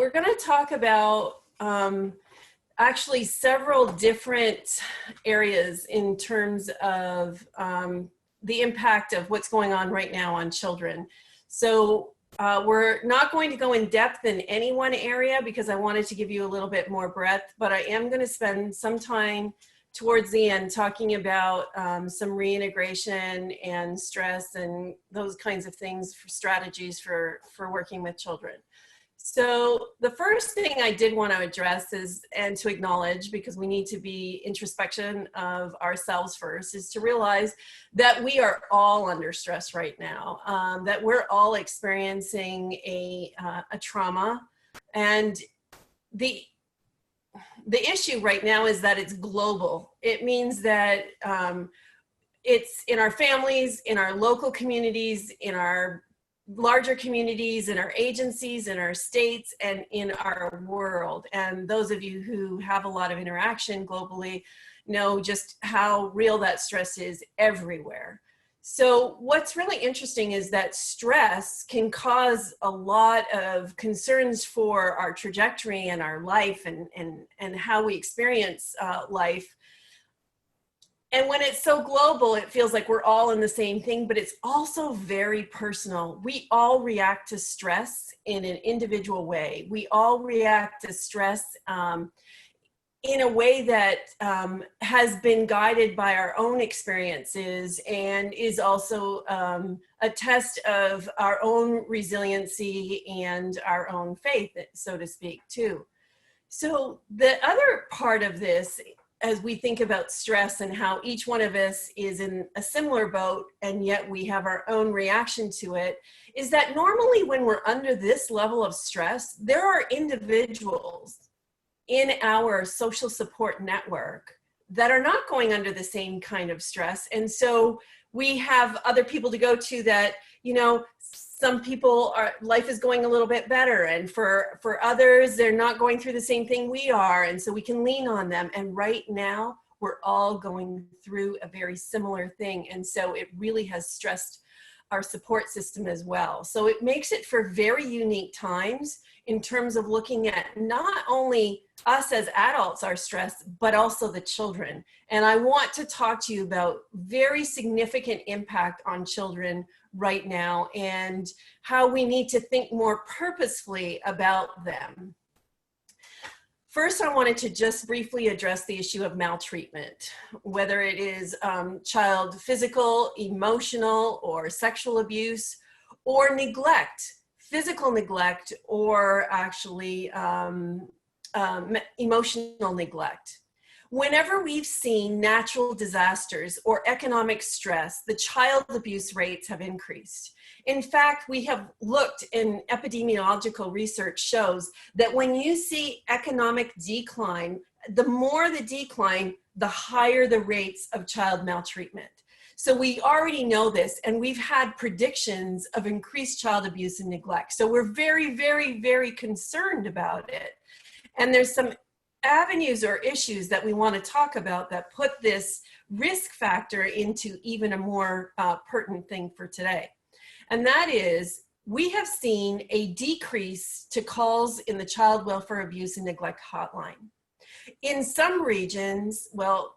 we're going to talk about actually several different areas in terms of the impact of what's going on right now on children. So we're not going to go in depth in any one area because I wanted to give you a little bit more breadth, but I am going to spend some time towards the end talking about some reintegration and stress and those kinds of things for strategies for working with children. So the first thing I did want to address is, and to acknowledge, because we need to be introspection of ourselves first, is to realize that we are all under stress right now, that we're all experiencing a trauma. And the issue right now is that it's global. It means that it's in our families, in our local communities, in our larger communities, in our agencies, in our states, and in our world. And those of you who have a lot of interaction globally know just how real that stress is everywhere. So what's really interesting is that stress can cause a lot of concerns for our trajectory and our life and how we experience life. And when it's so global, it feels like we're all in the same thing, but it's also very personal. We all react to stress in an individual way. We all react to stress in a way that has been guided by our own experiences and is also a test of our own resiliency and our own faith, so to speak, too. So the other part of this, as we think about stress and how each one of us is in a similar boat and yet we have our own reaction to it, is that normally when we're under this level of stress, there are individuals in our social support network that are not going under the same kind of stress. And so we have other people to go to that, you know, some people life is going a little bit better, and for others, they're not going through the same thing we are, and so we can lean on them. And right now, we're all going through a very similar thing, and so it really has stressed our support system as well. So it makes it for very unique times in terms of looking at not only us as adults are stressed, but also the children. And I want to talk to you about very significant impact on children right now and how we need to think more purposefully about them. First, I wanted to just briefly address the issue of maltreatment, whether it is child physical, emotional, or sexual abuse, or neglect, physical neglect, or actually emotional neglect. Whenever we've seen natural disasters or economic stress, the child abuse rates have increased. In fact, we have looked, and epidemiological research shows that when you see economic decline, the more the decline, the higher the rates of child maltreatment. So we already know this, and we've had predictions of increased child abuse and neglect. So we're very, very, very concerned about it. And there's some avenues or issues that we want to talk about that put this risk factor into even a more pertinent thing for today. And that is, we have seen a decrease to calls in the child welfare abuse and neglect hotline. In some regions, well,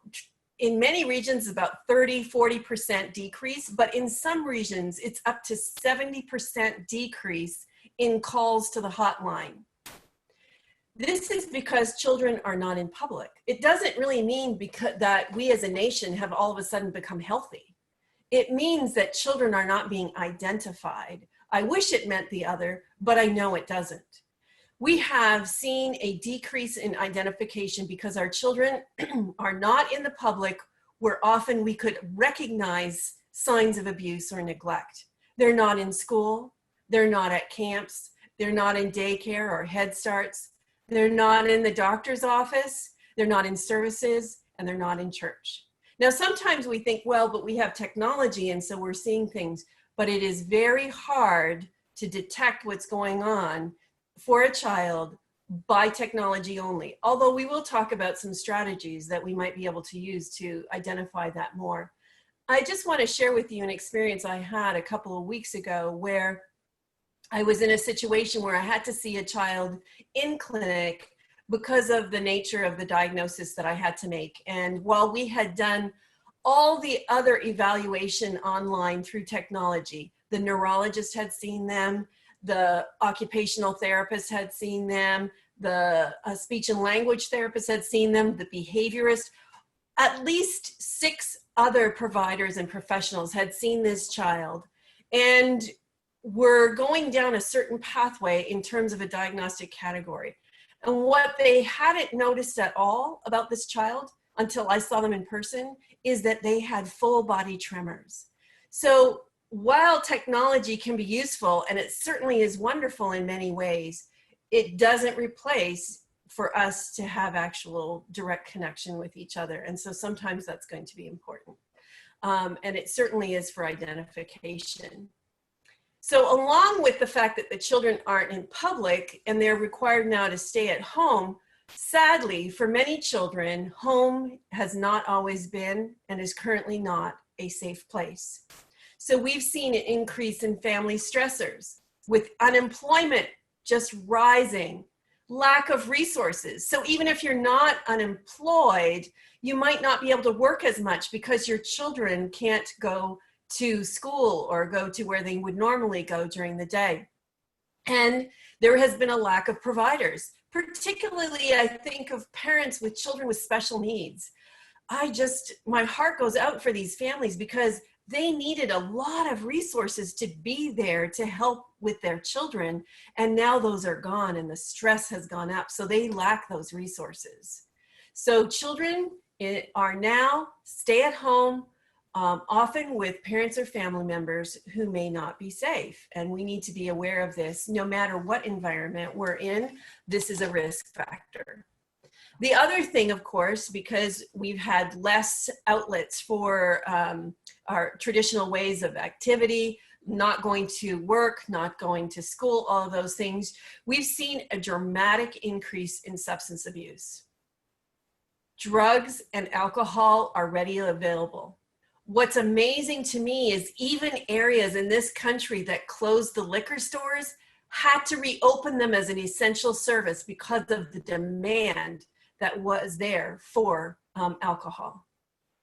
in many regions, about 30–40% decrease, but in some regions, it's up to 70% decrease in calls to the hotline. This is because children are not in public. It doesn't really mean that we as a nation have all of a sudden become healthy. It means that children are not being identified. I wish it meant the other, but I know it doesn't. We have seen a decrease in identification because our children are not in the public where often we could recognize signs of abuse or neglect. They're not in school, they're not at camps, they're not in daycare or Head Starts, they're not in the doctor's office, they're not in services, and they're not in church. Now, sometimes we think, well, but we have technology and so we're seeing things, but it is very hard to detect what's going on for a child by technology only. Although we will talk about some strategies that we might be able to use to identify that more. I just want to share with you an experience I had a couple of weeks ago where I was in a situation where I had to see a child in clinic because of the nature of the diagnosis that I had to make. And while we had done all the other evaluation online through technology, the neurologist had seen them, the occupational therapist had seen them, the speech and language therapist had seen them, the behaviorist, at least 6 other providers and professionals had seen this child and were going down a certain pathway in terms of a diagnostic category. And what they hadn't noticed at all about this child until I saw them in person is that they had full body tremors. So while technology can be useful, and it certainly is wonderful in many ways, it doesn't replace for us to have actual direct connection with each other. And so sometimes that's going to be important. And it certainly is for identification. So along with the fact that the children aren't in public and they're required now to stay at home, sadly, for many children, home has not always been and is currently not a safe place. So we've seen an increase in family stressors with unemployment just rising, lack of resources. So even if you're not unemployed, you might not be able to work as much because your children can't go to school or go to where they would normally go during the day. And there has been a lack of providers, particularly I think of parents with children with special needs. My heart goes out for these families because they needed a lot of resources to be there to help with their children. And now those are gone and the stress has gone up. So they lack those resources. So children are now stay at home, often with parents or family members who may not be safe. And we need to be aware of this. No matter what environment we're in, this is a risk factor. The other thing, of course, because we've had less outlets for our traditional ways of activity, not going to work, not going to school, all of those things, we've seen a dramatic increase in substance abuse. Drugs and alcohol are readily available. What's amazing to me is even areas in this country that closed the liquor stores had to reopen them as an essential service because of the demand that was there for alcohol.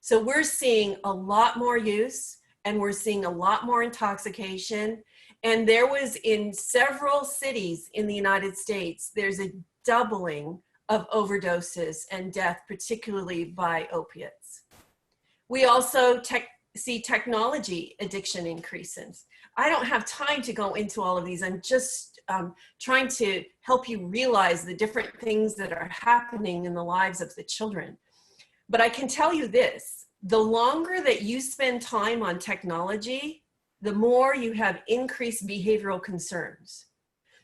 So we're seeing a lot more use and we're seeing a lot more intoxication. And there was in several cities in the United States, there's a doubling of overdoses and death, particularly by opiates. We also see technology addiction increases. I don't have time to go into all of these. I'm just trying to help you realize the different things that are happening in the lives of the children. But I can tell you this, the longer that you spend time on technology, the more you have increased behavioral concerns.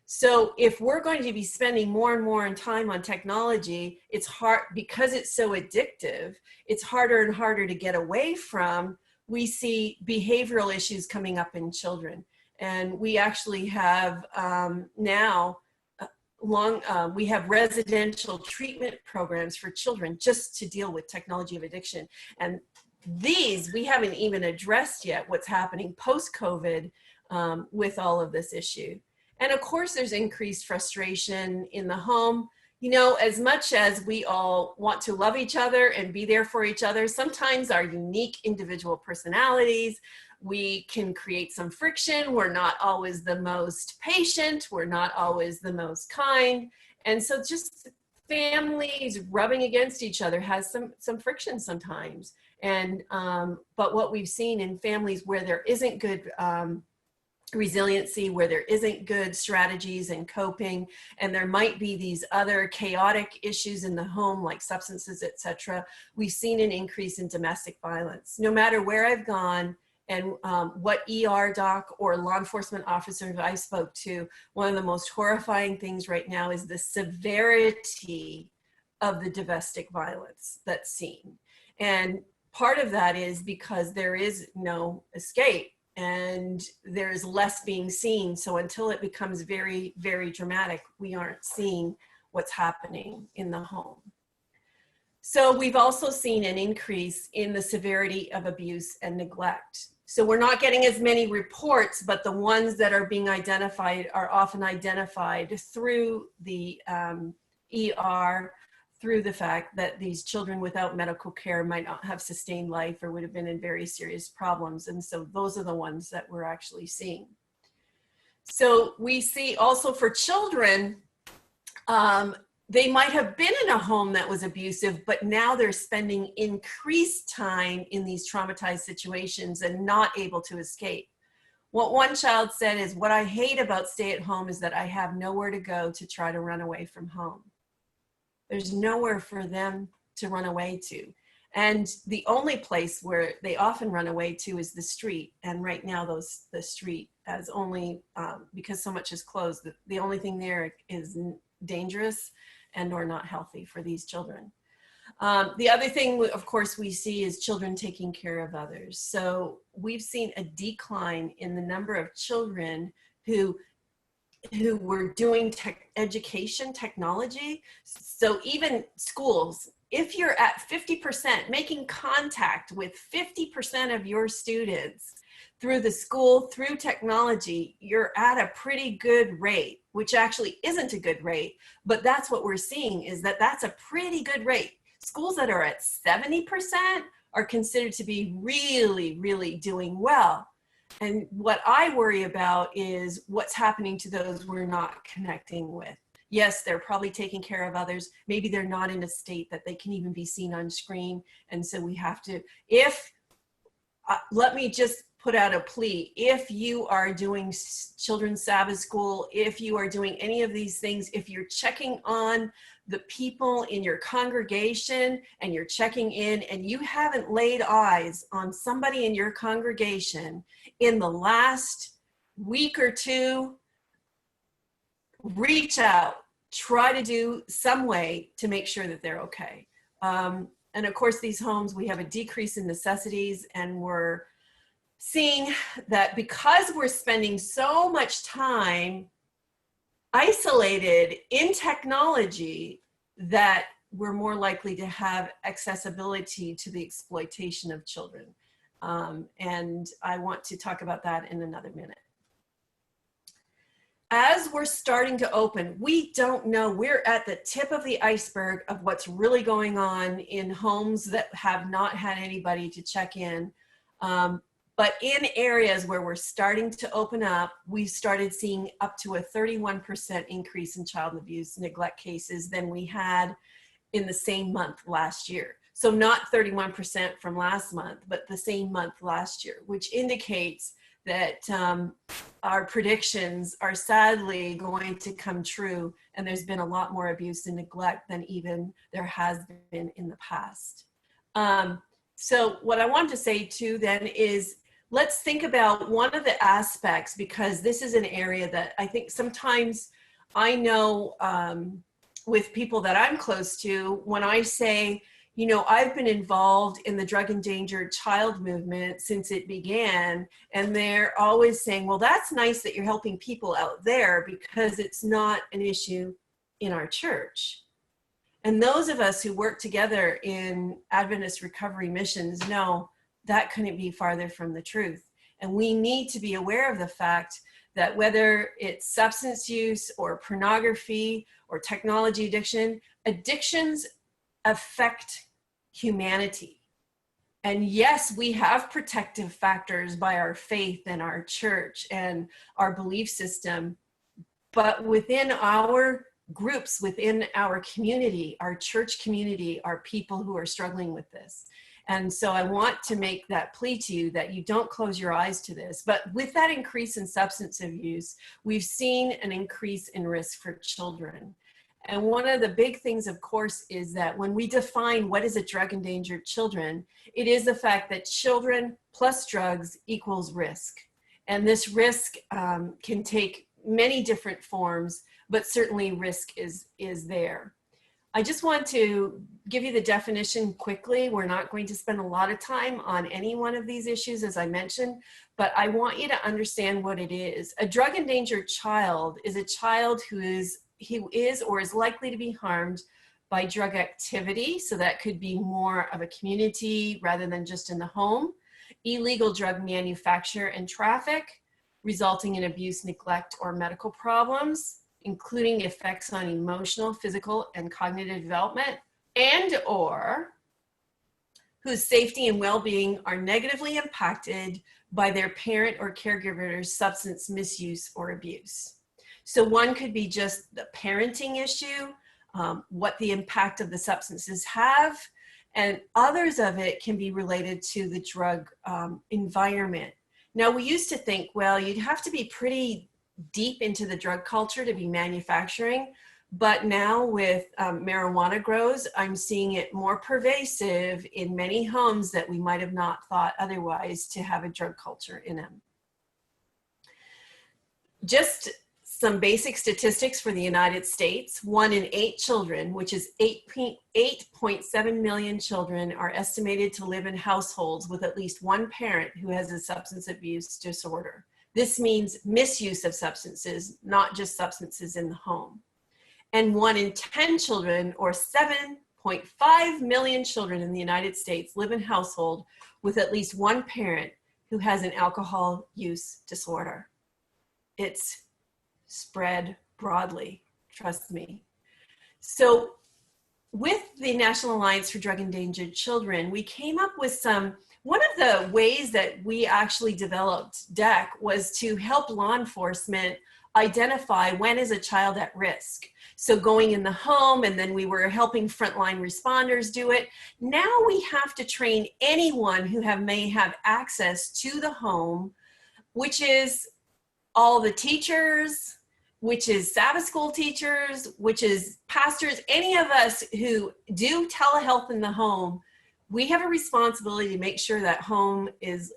So if we're going to be spending more and more time on technology, it's hard, because it's so addictive, it's harder and harder to get away from. We see behavioral issues coming up in children. And we actually have we have residential treatment programs for children just to deal with technology of addiction. And these, we haven't even addressed yet what's happening post-COVID with all of this issue. And of course, there's increased frustration in the home. You know, as much as we all want to love each other and be there for each other, sometimes our unique individual personalities, we can create some friction. We're not always the most patient. We're not always the most kind. And so just families rubbing against each other has some friction sometimes. And, but what we've seen in families where there isn't good resiliency, where there isn't good strategies and coping, and there might be these other chaotic issues in the home like substances, etc., we've seen an increase in domestic violence. No matter where I've gone and what ER doc or law enforcement officer I spoke to, one of the most horrifying things right now is the severity of the domestic violence that's seen. And part of that is because there is no escape and there's less being seen. So until it becomes very, very dramatic, we aren't seeing what's happening in the home. So we've also seen an increase in the severity of abuse and neglect. So we're not getting as many reports, but the ones that are being identified are often identified through the ER, through the fact that these children without medical care might not have sustained life or would have been in very serious problems. And so those are the ones that we're actually seeing. So we see also for children, they might have been in a home that was abusive, but now they're spending increased time in these traumatized situations and not able to escape. What one child said is, what I hate about stay at home is that I have nowhere to go to try to run away from home. There's nowhere for them to run away to. And the only place where they often run away to is the street. And right now, the street has only, because so much is closed, the only thing there is dangerous and or not healthy for these children. The other thing, of course, we see is children taking care of others. So we've seen a decline in the number of children who were doing education technology. So even schools, if you're at 50%, making contact with 50% of your students through the school, through technology, you're at a pretty good rate, which actually isn't a good rate, but that's what we're seeing, is that that's a pretty good rate. Schools that are at 70% are considered to be really, really doing well. And what I worry about is what's happening to those we're not connecting with. Yes, they're probably taking care of others. Maybe they're not in a state that they can even be seen on screen. And so we have to, let me just put out a plea. If you are doing children's Sabbath school, if you are doing any of these things, if you're checking on the people in your congregation and you're checking in and you haven't laid eyes on somebody in your congregation in the last week or two, reach out, try to do some way to make sure that they're okay. And of course, these homes, we have a decrease in necessities, and we're seeing that because we're spending so much time isolated in technology, that we're more likely to have accessibility to the exploitation of children. And I want to talk about that in another minute. As we're starting to open, we don't know, we're at the tip of the iceberg of what's really going on in homes that have not had anybody to check in. But in areas where we're starting to open up, we've started seeing up to a 31% increase in child abuse neglect cases than we had in the same month last year. So not 31% from last month, but the same month last year, which indicates that our predictions are sadly going to come true, and there's been a lot more abuse and neglect than even there has been in the past. So what I wanted to say too then is, let's think about one of the aspects, because this is an area that I think sometimes I know with people that I'm close to, when I say, you know, I've been involved in the drug endangered child movement since it began, and they're always saying, well, that's nice that you're helping people out there because it's not an issue in our church. And those of us who work together in Adventist recovery missions know that couldn't be farther from the truth. And we need to be aware of the fact that whether it's substance use or pornography or technology addiction, addictions affect humanity. And yes, we have protective factors by our faith and our church and our belief system, but within our groups, within our community, our church community, are people who are struggling with this. And so I want to make that plea to you that you don't close your eyes to this. But with that increase in substance abuse, we've seen an increase in risk for children. And one of the big things, of course, is that when we define what is a drug endangered children, it is the fact that children plus drugs equals risk. And this risk can take many different forms, but certainly risk is there. I just want to give you the definition quickly. We're not going to spend a lot of time on any one of these issues, as I mentioned, but I want you to understand what it is. A drug endangered child is a child who is or is likely to be harmed by drug activity. So that could be more of a community rather than just in the home. illegal drug manufacture and traffic, resulting in abuse, neglect, or medical problems, including effects on emotional, physical, and cognitive development, and or whose safety and well-being are negatively impacted by their parent or caregiver's substance misuse or abuse. So one could be just the parenting issue, what the impact of the substances have, and others of it can be related to the drug environment. Now, we used to think, well, you'd have to be pretty deep into the drug culture to be manufacturing, but now with marijuana grows, I'm seeing it more pervasive in many homes that we might have not thought otherwise to have a drug culture in them. Just some basic statistics for the United States. 1 in 8 children, which is 8.7 million children, are estimated to live in households with at least one parent who has a substance abuse disorder. This means misuse of substances, not just substances in the home. And 1 in 10 children, or 7.5 million children in the United States, live in household with at least one parent who has an alcohol use disorder. It's spread broadly, trust me. So with the National Alliance for Drug Endangered Children, we came up with one of the ways that we actually developed DEC was to help law enforcement identify when is a child at risk. So going in the home, and then we were helping frontline responders do it. Now we have to train anyone who may have access to the home, which is all the teachers, which is Sabbath school teachers, which is pastors, any of us who do telehealth in the home. We have a responsibility to make sure that home is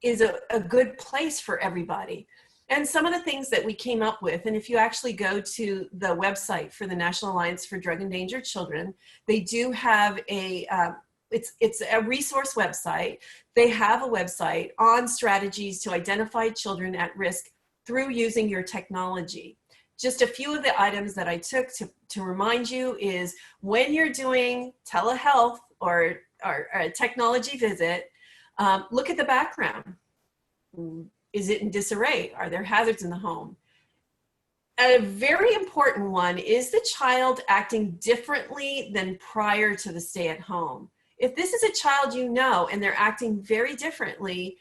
a good place for everybody. And some of the things that we came up with, and if you actually go to the website for the National Alliance for Drug Endangered Children, they do have it's a resource website. They have a website on strategies to identify children at risk through using your technology. Just a few of the items that I took to remind you is when you're doing telehealth or a technology visit, look at the background. Is it in disarray? Are there hazards in the home? A very important one is the child acting differently than prior to the stay at home. If this is a child you know and they're acting very differently,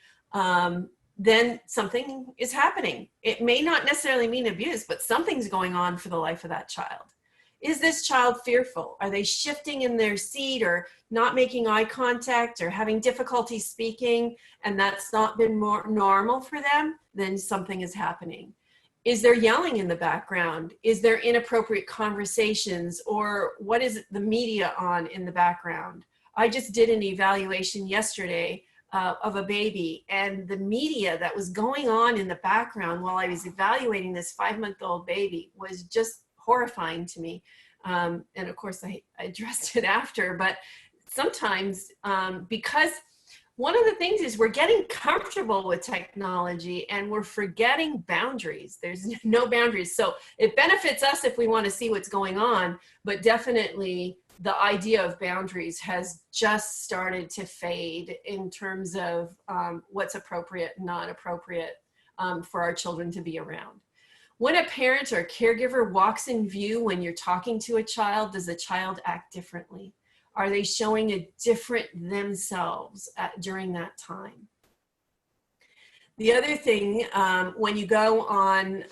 then something is happening. It may not necessarily mean abuse, but something's going on for the life of that child. Is this child fearful? Are they shifting in their seat or not making eye contact or having difficulty speaking, and that's not been more normal for them? Then something is happening. Is there yelling in the background? Is there inappropriate conversations, or what is the media on in the background? I just did an evaluation yesterday of a baby, and the media that was going on in the background while I was evaluating this 5-month-old baby was just horrifying to me. And of course I addressed it after, but sometimes because one of the things is we're getting comfortable with technology and we're forgetting boundaries. There's no boundaries. So it benefits us if we want to see what's going on, but definitely the idea of boundaries has just started to fade in terms of what's appropriate and not appropriate for our children to be around. When a parent or caregiver walks in view when you're talking to a child, does the child act differently? Are they showing a different themselves during that time? The other thing, when you go on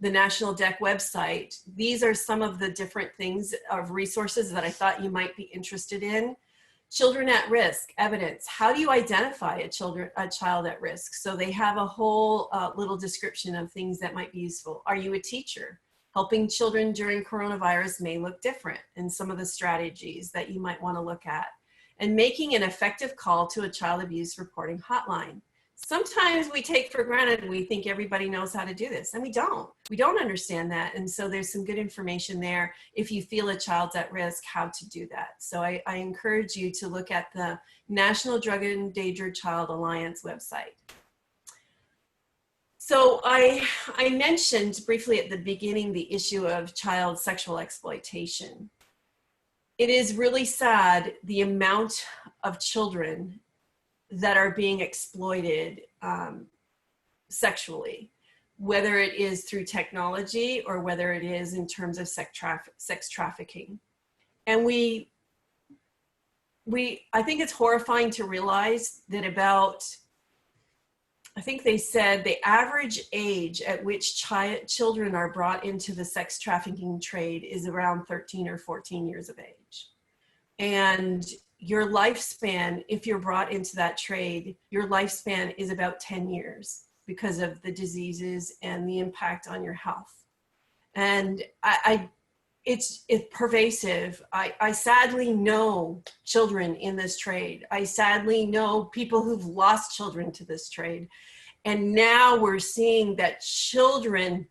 the National DEC website, these are some of the different things of resources that I thought you might be interested in. Children at risk, evidence. How do you identify a child at risk? So they have a whole little description of things that might be useful. Are you a teacher? Helping children during coronavirus may look different, and some of the strategies that you might want to look at. And making an effective call to a child abuse reporting hotline. Sometimes we take for granted, we think everybody knows how to do this, and we don't. We don't understand that, and so there's some good information there if you feel a child's at risk, how to do that. So I encourage you to look at the National Drug Endangered Child Alliance website. So I mentioned briefly at the beginning the issue of child sexual exploitation. It is really sad the amount of children that are being exploited sexually, whether it is through technology or whether it is in terms of sex trafficking. And I think it's horrifying to realize that I think they said the average age at which children are brought into the sex trafficking trade is around 13 or 14 years of age. And your lifespan, if you're brought into that trade, your lifespan is about 10 years because of the diseases and the impact on your health. And it's pervasive. I sadly know children in this trade. I sadly know people who've lost children to this trade. And now we're seeing that children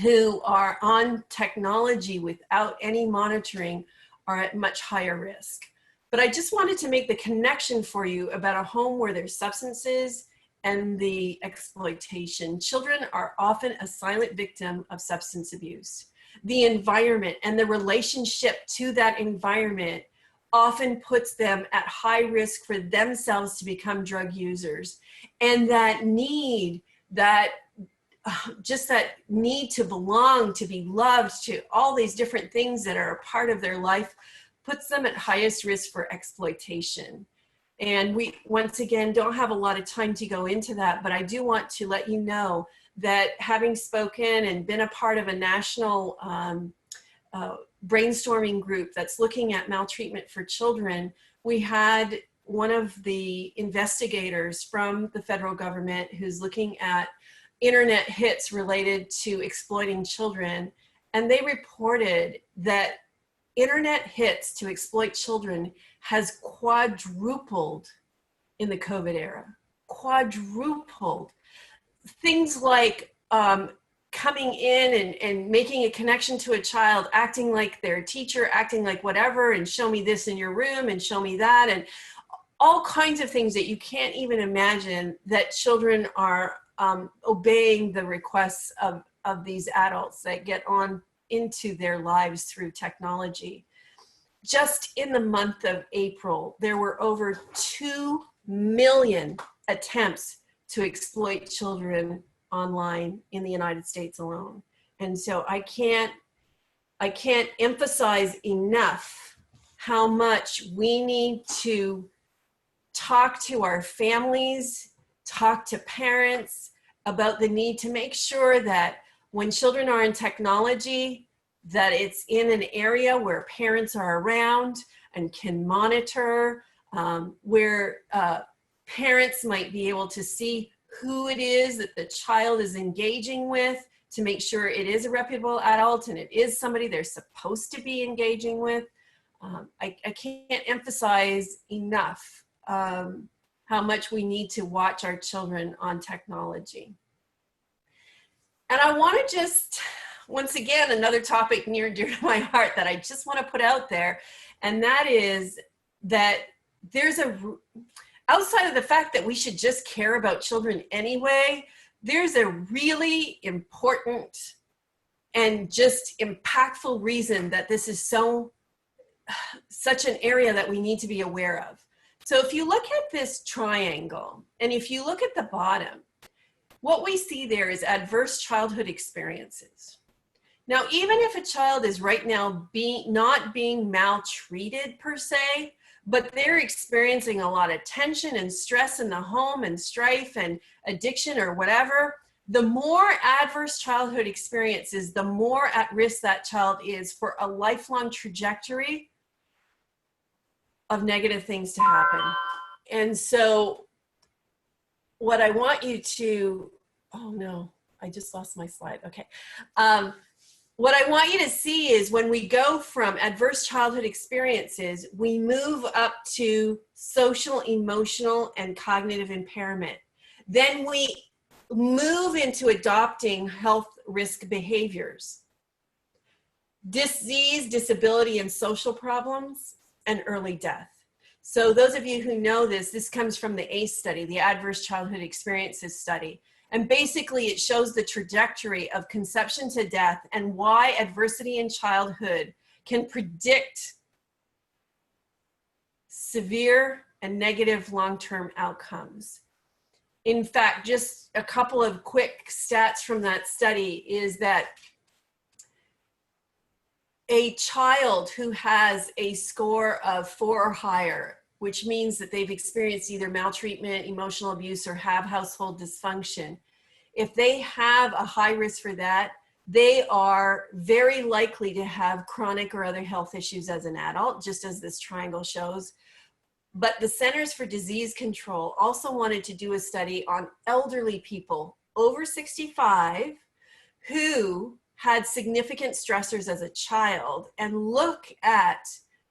who are on technology without any monitoring are at much higher risk. But I just wanted to make the connection for you about a home where there's substances and the exploitation. Children are often a silent victim of substance abuse. The environment and the relationship to that environment often puts them at high risk for themselves to become drug users. And that need, just that need to belong, to be loved, to all these different things that are a part of their life, puts them at highest risk for exploitation. And we, once again, don't have a lot of time to go into that, but I do want to let you know that having spoken and been a part of a national brainstorming group that's looking at maltreatment for children, we had one of the investigators from the federal government who's looking at internet hits related to exploiting children, and they reported that internet hits to exploit children has quadrupled in the COVID era. Quadrupled. Things like coming in and making a connection to a child, acting like their teacher, acting like whatever, and show me this in your room and show me that, and all kinds of things that you can't even imagine, that children are obeying the requests of these adults that get on into their lives through technology. Just in the month of April, there were over 2 million attempts to exploit children online in the United States alone. And so I can't emphasize enough how much we need to talk to our families, talk to parents about the need to make sure that when children are in technology, that it's in an area where parents are around and can monitor, where parents might be able to see who it is that the child is engaging with, to make sure it is a reputable adult and it is somebody they're supposed to be engaging with. I can't emphasize enough how much we need to watch our children on technology. And I want to just, once again, another topic near and dear to my heart that I just want to put out there, and that is that there's outside of the fact that we should just care about children anyway, there's a really important and just impactful reason that this is such an area that we need to be aware of. So if you look at this triangle, and if you look at the bottom, what we see there is adverse childhood experiences. Now, even if a child is right now not being maltreated per se, but they're experiencing a lot of tension and stress in the home and strife and addiction or whatever, the more adverse childhood experiences, the more at risk that child is for a lifelong trajectory of negative things to happen. And so what I want you to, oh no, I just lost my slide. Okay. What I want you to see is when we go from adverse childhood experiences, we move up to social, emotional, and cognitive impairment. Then we move into adopting health risk behaviors, disease, disability, and social problems, and early death. So those of you who know this comes from the ACE study, the Adverse Childhood Experiences study. And basically it shows the trajectory of conception to death and why adversity in childhood can predict severe and negative long-term outcomes. In fact, just a couple of quick stats from that study is that a child who has a score of 4 or higher, which means that they've experienced either maltreatment, emotional abuse, or have household dysfunction, if they have a high risk for that, they are very likely to have chronic or other health issues as an adult, just as this triangle shows. But the Centers for Disease Control also wanted to do a study on elderly people over 65 who had significant stressors as a child and look at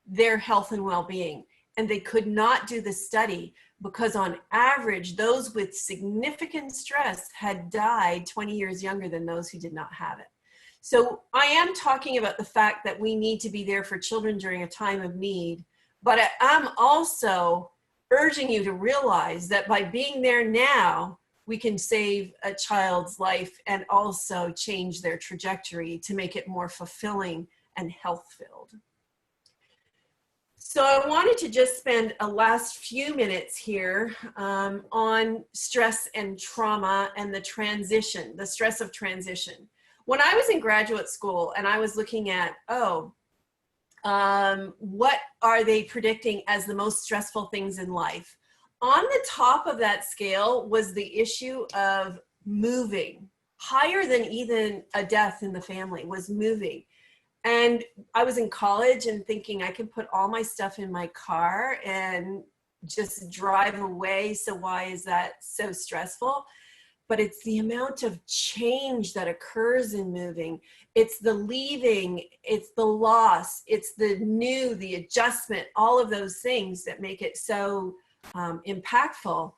their health and well-being. And they could not do the study because on average, those with significant stress had died 20 years younger than those who did not have it. So I am talking about the fact that we need to be there for children during a time of need, but I'm also urging you to realize that by being there now, we can save a child's life and also change their trajectory to make it more fulfilling and health-filled. So I wanted to just spend a last few minutes here on stress and trauma and the transition, the stress of transition. When I was in graduate school and I was looking at, what are they predicting as the most stressful things in life? On the top of that scale was the issue of moving. Higher than even a death in the family was moving. And I was in college and thinking I could put all my stuff in my car and just drive away. So why is that so stressful? But it's the amount of change that occurs in moving. It's the leaving, it's the loss, it's the new, the adjustment, all of those things that make it so impactful.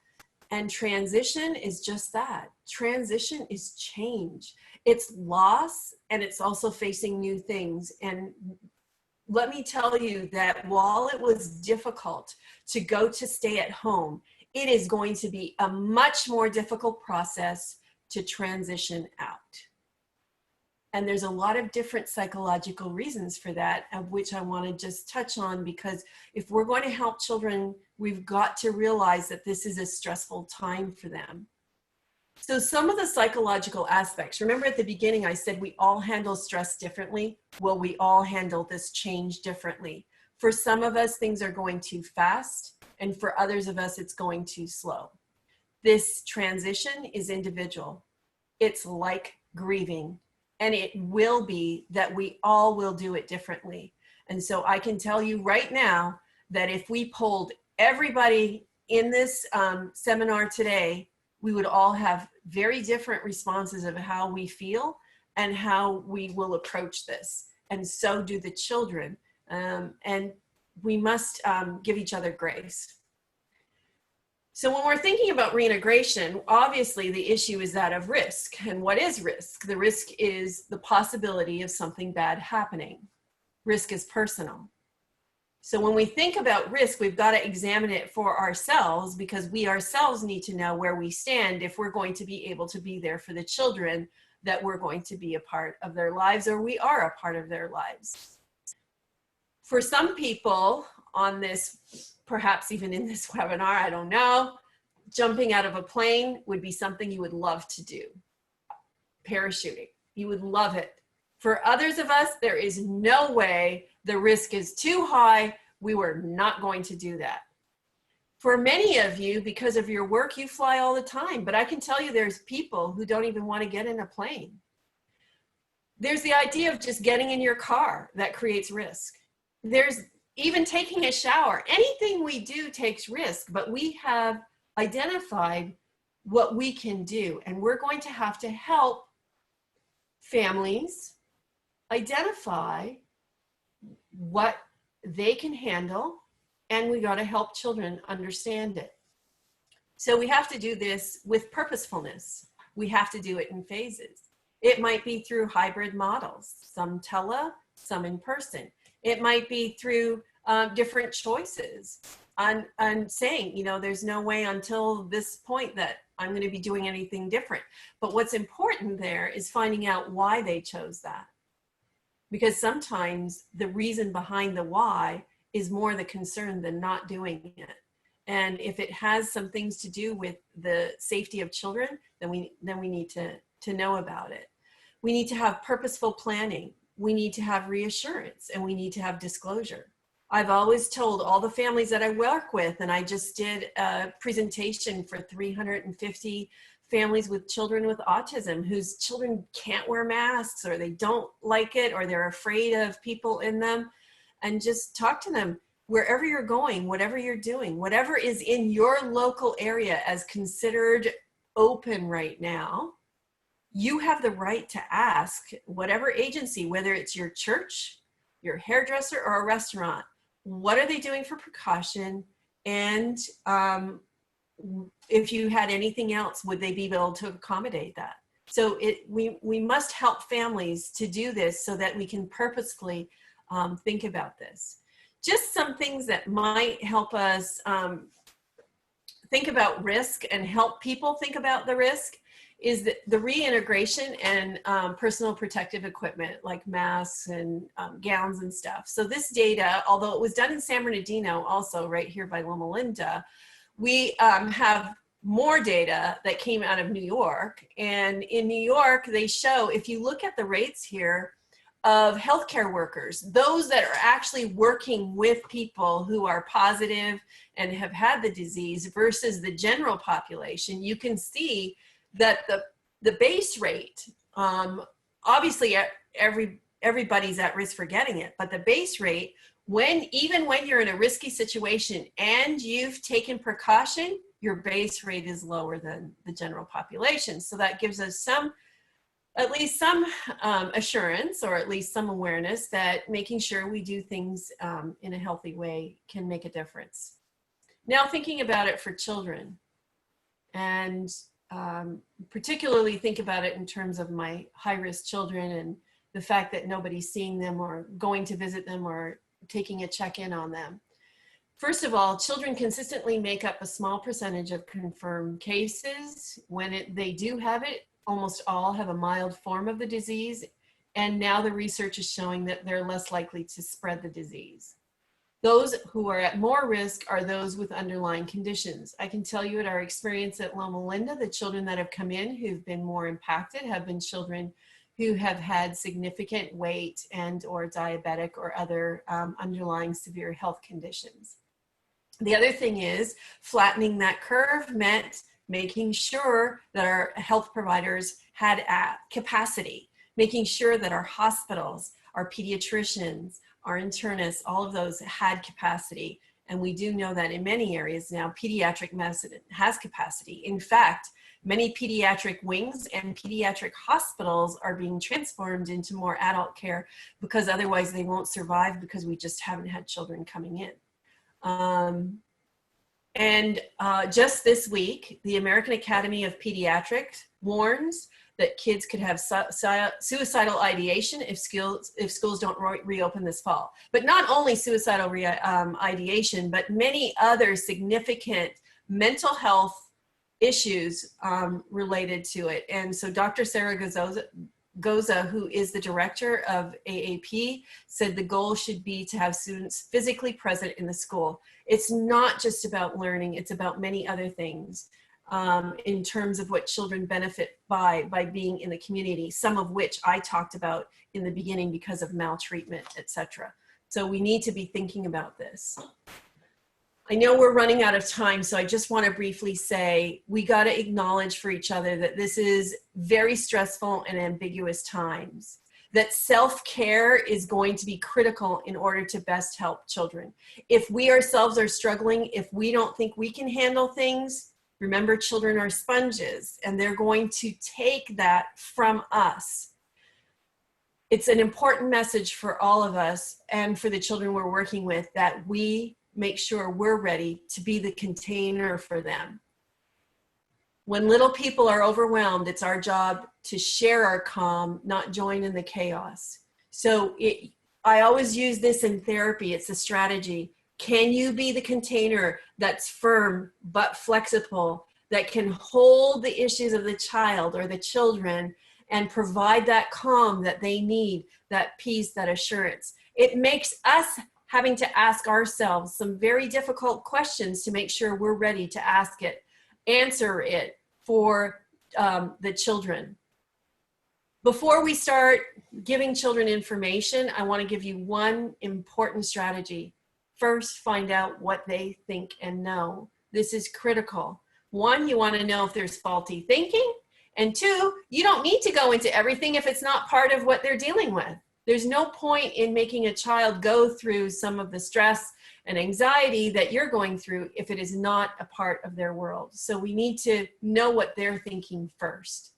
And transition is just that. Transition is change. It's loss, and it's also facing new things. And let me tell you that while it was difficult to go to stay at home, it is going to be a much more difficult process to transition out. And there's a lot of different psychological reasons for that, of which I want to just touch on, because if we're going to help children, we've got to realize that this is a stressful time for them. So some of the psychological aspects, remember at the beginning I said we all handle stress differently. Well, we all handle this change differently. For some of us, things are going too fast, and for others of us, it's going too slow. This transition is individual. It's like grieving, and it will be that we all will do it differently. And so I can tell you right now that if we polled everybody in this seminar today, we would all have very different responses of how we feel and how we will approach this. And so do the children. And we must give each other grace. So when we're thinking about reintegration, obviously the issue is that of risk. And what is risk? The risk is the possibility of something bad happening. Risk is personal. So when we think about risk, we've got to examine it for ourselves, because we ourselves need to know where we stand if we're going to be able to be there for the children that we're going to be a part of their lives, or we are a part of their lives. For some people on this, perhaps even in this webinar, I don't know, jumping out of a plane would be something you would love to do. Parachuting, you would love it. For others of us, there is no way, the risk is too high, we were not going to do that. For many of you, because of your work, you fly all the time, but I can tell you there's people who don't even want to get in a plane. There's the idea of just getting in your car that creates risk. There's even taking a shower. Anything we do takes risk, but we have identified what we can do, and we're going to have to help families identify what they can handle, and we got to help children understand it. So we have to do this with purposefulness. We have to do it in phases. It might be through hybrid models, some tele, some in person. It might be through different choices. I'm saying, you know, there's no way until this point that I'm going to be doing anything different. But what's important there is finding out why they chose that. Because sometimes the reason behind the why is more the concern than not doing it. And if it has some things to do with the safety of children, then we need to know about it. We need to have purposeful planning. We need to have reassurance, and we need to have disclosure. I've always told all the families that I work with, and I just did a presentation for 350 families with children with autism whose children can't wear masks, or they don't like it, or they're afraid of people in them, and just talk to them. Wherever you're going, whatever you're doing, whatever is in your local area as considered open right now, you have the right to ask whatever agency, whether it's your church, your hairdresser, or a restaurant, what are they doing for precaution? And if you had anything else, would they be able to accommodate that? So we must help families to do this so that we can purposefully think about this. Just some things that might help us think about risk and help people think about the risk is that the reintegration and personal protective equipment like masks and gowns and stuff. So this data, although it was done in San Bernardino, also right here by Loma Linda, we have more data that came out of New York. And in New York, they show, if you look at the rates here of healthcare workers, those that are actually working with people who are positive and have had the disease versus the general population, you can see that the base rate, obviously everybody's at risk for getting it, but the base rate, even when you're in a risky situation and you've taken precaution, your base rate is lower than the general population. So that gives us at least some assurance, or at least some awareness that making sure we do things in a healthy way can make a difference. Now thinking about it for children, and particularly think about it in terms of my high-risk children and the fact that nobody's seeing them or going to visit them or taking a check-in on them. First of all, children consistently make up a small percentage of confirmed cases. When they do have it, almost all have a mild form of the disease, and now the research is showing that they're less likely to spread the disease. Those who are at more risk are those with underlying conditions. I can tell you at our experience at Loma Linda, the children that have come in who've been more impacted have been children who have had significant weight and or diabetic or other underlying severe health conditions. The other thing is flattening that curve meant making sure that our health providers had capacity, making sure that our hospitals, our pediatricians, our internists, all of those had capacity. And we do know that in many areas now, pediatric medicine has capacity. In fact, many pediatric wings and pediatric hospitals are being transformed into more adult care because otherwise they won't survive because we just haven't had children coming in. Just this week, the American Academy of Pediatrics warns that kids could have suicidal ideation if schools don't reopen this fall. But not only suicidal ideation, but many other significant mental health issues related to it. And so Dr. Sarah Goza, who is the director of AAP, said the goal should be to have students physically present in the school. It's not just about learning, it's about many other things in terms of what children benefit by being in the community, some of which I talked about in the beginning because of maltreatment, etc. So we need to be thinking about this. I know we're running out of time, so I just want to briefly say we got to acknowledge for each other that this is very stressful and ambiguous times, that self-care is going to be critical in order to best help children. If we ourselves are struggling, if we don't think we can handle things, remember, children are sponges and they're going to take that from us. It's an important message for all of us and for the children we're working with that we make sure we're ready to be the container for them. When little people are overwhelmed, it's our job to share our calm, not join in the chaos. So I always use this in therapy. It's a strategy. Can you be the container that's firm but flexible, that can hold the issues of the child or the children and provide that calm that they need, that peace, that assurance? It makes us having to ask ourselves some very difficult questions to make sure we're ready to answer it for the children. Before we start giving children information, I want to give you one important strategy. First, find out what they think and know. This is critical. One, you want to know if there's faulty thinking. And two, you don't need to go into everything if it's not part of what they're dealing with. There's no point in making a child go through some of the stress and anxiety that you're going through if it is not a part of their world. So we need to know what they're thinking first.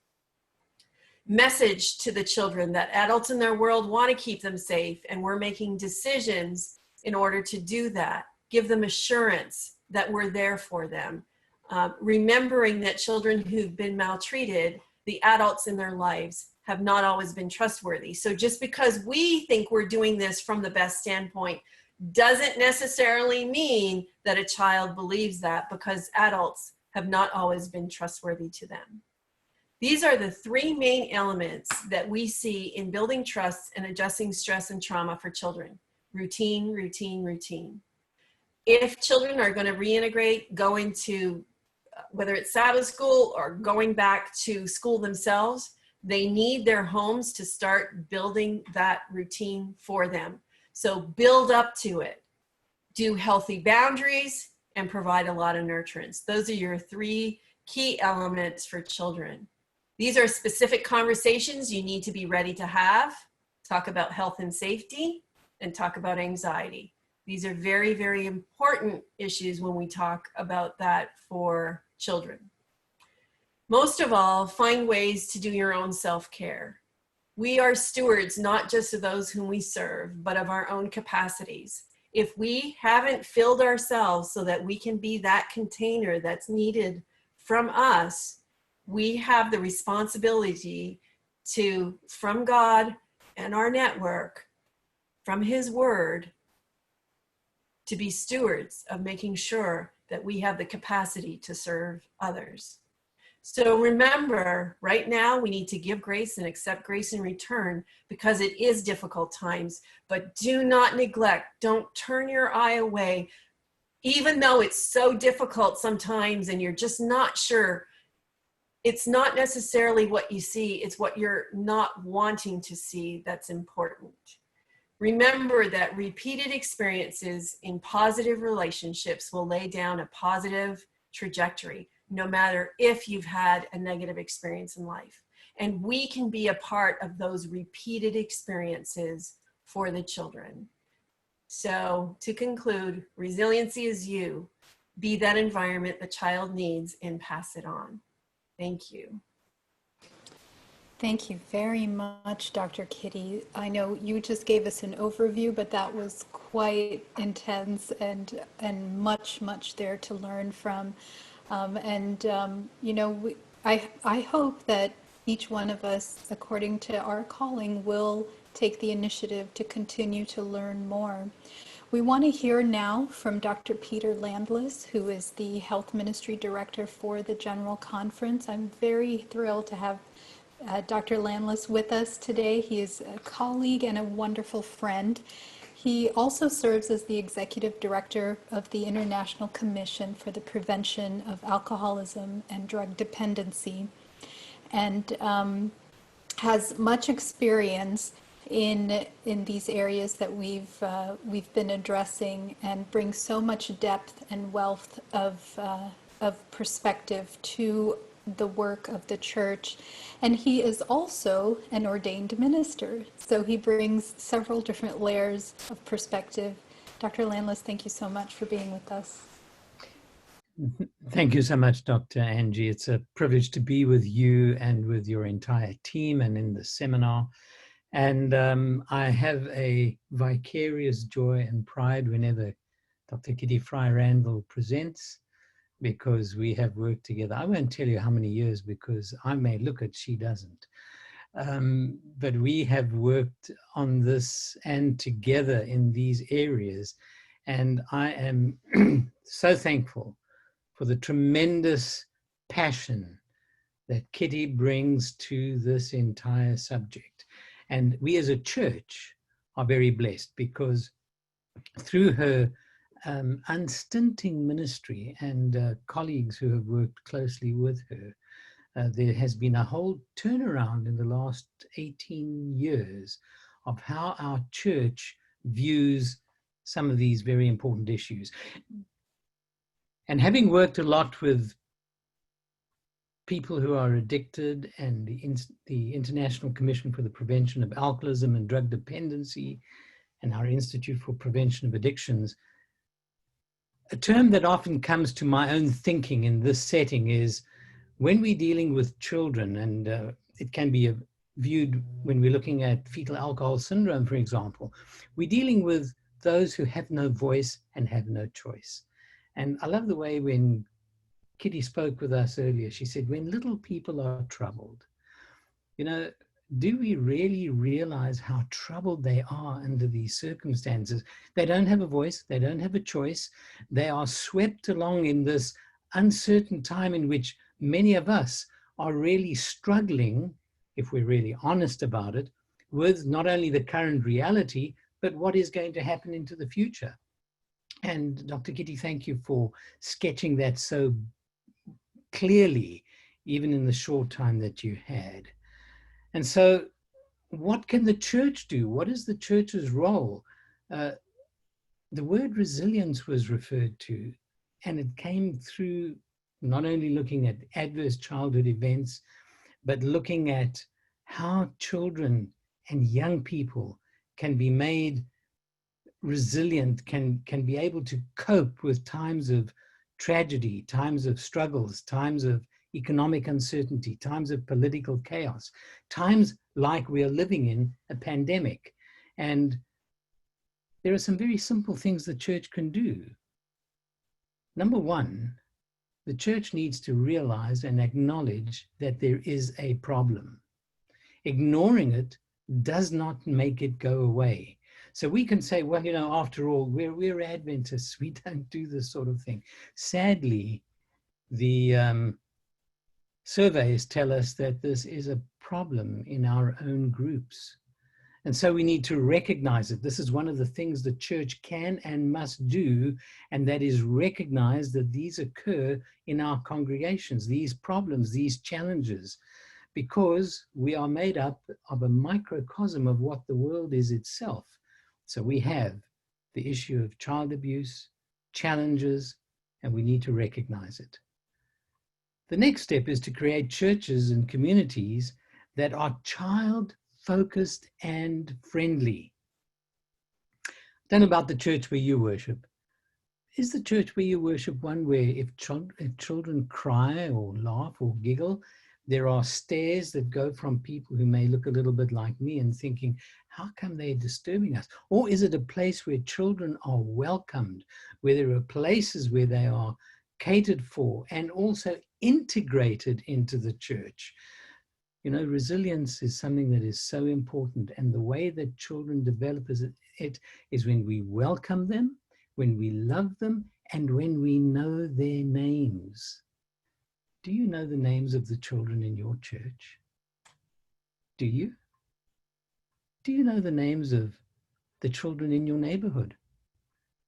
Message to the children that adults in their world want to keep them safe, and we're making decisions in order to do that. Give them assurance that we're there for them. Remembering that children who've been maltreated, the adults in their lives, have not always been trustworthy. So just because we think we're doing this from the best standpoint doesn't necessarily mean that a child believes that, because adults have not always been trustworthy to them. These are the three main elements that we see in building trust and adjusting stress and trauma for children. Routine, routine, routine. If children are going to reintegrate, go into, whether it's Sabbath school or going back to school themselves, they need their homes to start building that routine for them. So build up to it. Do healthy boundaries and provide a lot of nurturance. Those are your three key elements for children. These are specific conversations you need to be ready to have. Talk about health and safety and talk about anxiety. These are very, very important issues when we talk about that for children. Most of all, find ways to do your own self-care. We are stewards, not just of those whom we serve, but of our own capacities. If we haven't filled ourselves so that we can be that container that's needed from us, we have the responsibility to, from God and our network, from His Word, to be stewards of making sure that we have the capacity to serve others. So remember, right now we need to give grace and accept grace in return, because it is difficult times, but do not neglect, don't turn your eye away, even though it's so difficult sometimes and you're just not sure. It's not necessarily what you see, it's what you're not wanting to see that's important. Remember that repeated experiences in positive relationships will lay down a positive trajectory, no matter if you've had a negative experience in life. And we can be a part of those repeated experiences for the children. So to conclude, resiliency is you. Be that environment the child needs and pass it on. Thank you. Thank you very much, Dr. Kiti. I know you just gave us an overview, but that was quite intense and much there to learn from. You know, I hope that each one of us, according to our calling, will take the initiative to continue to learn more. We want to hear now from Dr. Peter Landless, who is the Health Ministry Director for the General Conference. I'm very thrilled to have Dr. Landless with us today. He is a colleague and a wonderful friend. He also serves as the Executive Director of the International Commission for the Prevention of Alcoholism and Drug Dependency, and has much experience in these areas that we've been addressing, and brings so much depth and wealth of perspective to the work of the church. And he is also an ordained minister, so he brings several different layers of perspective. Dr. Landless, thank you so much for being with us. Thank you so much, Dr. Angie. It's a privilege to be with you and with your entire team and in the seminar. And I have a vicarious joy and pride whenever Dr. Kiti Freier Randall presents, because we have worked together. I won't tell you how many years, because I may look it, she doesn't. But we have worked on this and together in these areas. And I am so thankful for the tremendous passion that Kiti brings to this entire subject. And we as a church are very blessed, because through her unstinting ministry and colleagues who have worked closely with her, there has been a whole turnaround in the last 18 years of how our church views some of these very important issues. And having worked a lot with people who are addicted and the International Commission for the Prevention of Alcoholism and Drug Dependency and our Institute for Prevention of Addictions, a term that often comes to my own thinking in this setting is when we're dealing with children, and it can be viewed when we're looking at fetal alcohol syndrome, for example, we're dealing with those who have no voice and have no choice. And I love the way when Kiti spoke with us earlier, she said, when little people are troubled, you know, do we really realize how troubled they are under these circumstances? They don't have a voice, they don't have a choice. They are swept along in this uncertain time in which many of us are really struggling, if we're really honest about it, with not only the current reality, but what is going to happen into the future. And Dr. Kiti, thank you for sketching that so clearly, even in the short time that you had. And so what can the church do? What is the church's role? The word resilience was referred to, and it came through not only looking at adverse childhood events, but looking at how children and young people can be made resilient, can be able to cope with times of tragedy, times of struggles, times of economic uncertainty, times of political chaos, times like we are living in a pandemic. And there are some very simple things the church can do. Number one, the church needs to realize and acknowledge that there is a problem. Ignoring it does not make it go away. So we can say, well, you know, after all, we're Adventists. We don't do this sort of thing. Sadly, the surveys tell us that this is a problem in our own groups. And so we need to recognize it. This is one of the things the church can and must do, and that is recognize that these occur in our congregations, these problems, these challenges, because we are made up of a microcosm of what the world is itself. So we have the issue of child abuse, challenges, and we need to recognize it. The next step is to create churches and communities that are child-focused and friendly. Don't know about the church where you worship. Is the church where you worship one where if children cry or laugh or giggle, there are stares that go from people who may look a little bit like me and thinking, how come they're disturbing us? Or is it a place where children are welcomed, where there are places where they are catered for and also integrated into the church? You know, resilience is something that is so important. And the way that children develop it is when we welcome them, when we love them, and when we know their names. Do you know the names of the children in your church? Do you? Do you know the names of the children in your neighborhood?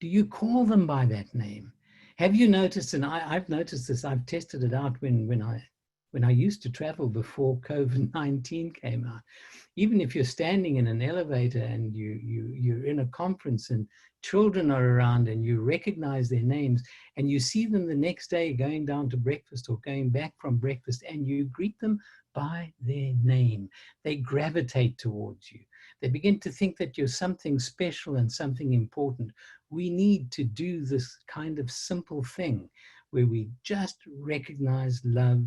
Do you call them by that name? Have you noticed, and I've noticed this, I've tested it out when I used to travel before COVID-19 came out. Even if you're standing in an elevator and you're in a conference and children are around and you recognize their names and you see them the next day going down to breakfast or going back from breakfast and you greet them by their name, they gravitate towards you. They begin to think that you're something special and something important. We need to do this kind of simple thing where we just recognize, love,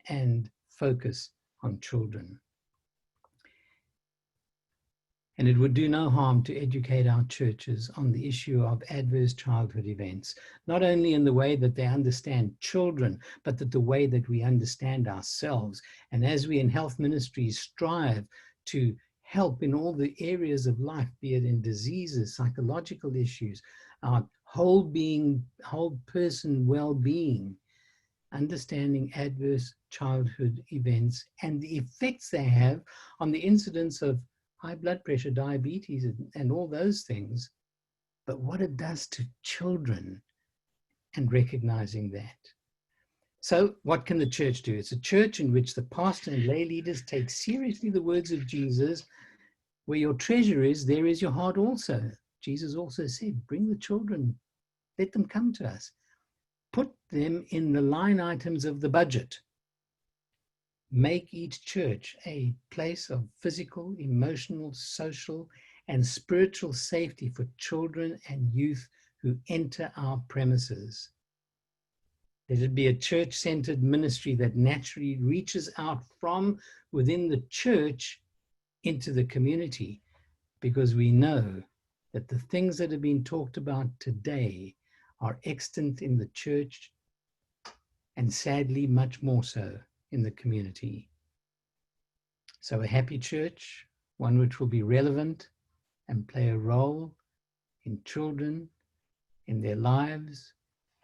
and focus on children. And it would do no harm to educate our churches on the issue of adverse childhood events, not only in the way that they understand children, but that the way that we understand ourselves. And as we in health ministries strive to help in all the areas of life, be it in diseases, psychological issues, whole person well-being, understanding adverse childhood events and the effects they have on the incidence of high blood pressure, diabetes, and all those things, but what it does to children and recognizing that. So what can the church do? It's a church in which the pastor and lay leaders take seriously the words of Jesus, where your treasure is, there is your heart also. Jesus also said, bring the children, let them come to us. Put them in the line items of the budget. Make each church a place of physical, emotional, social, and spiritual safety for children and youth who enter our premises. Let it be a church-centered ministry that naturally reaches out from within the church into the community, because we know that the things that have been talked about today are extant in the church and sadly much more so in the community. So a happy church, one which will be relevant and play a role in children, in their lives,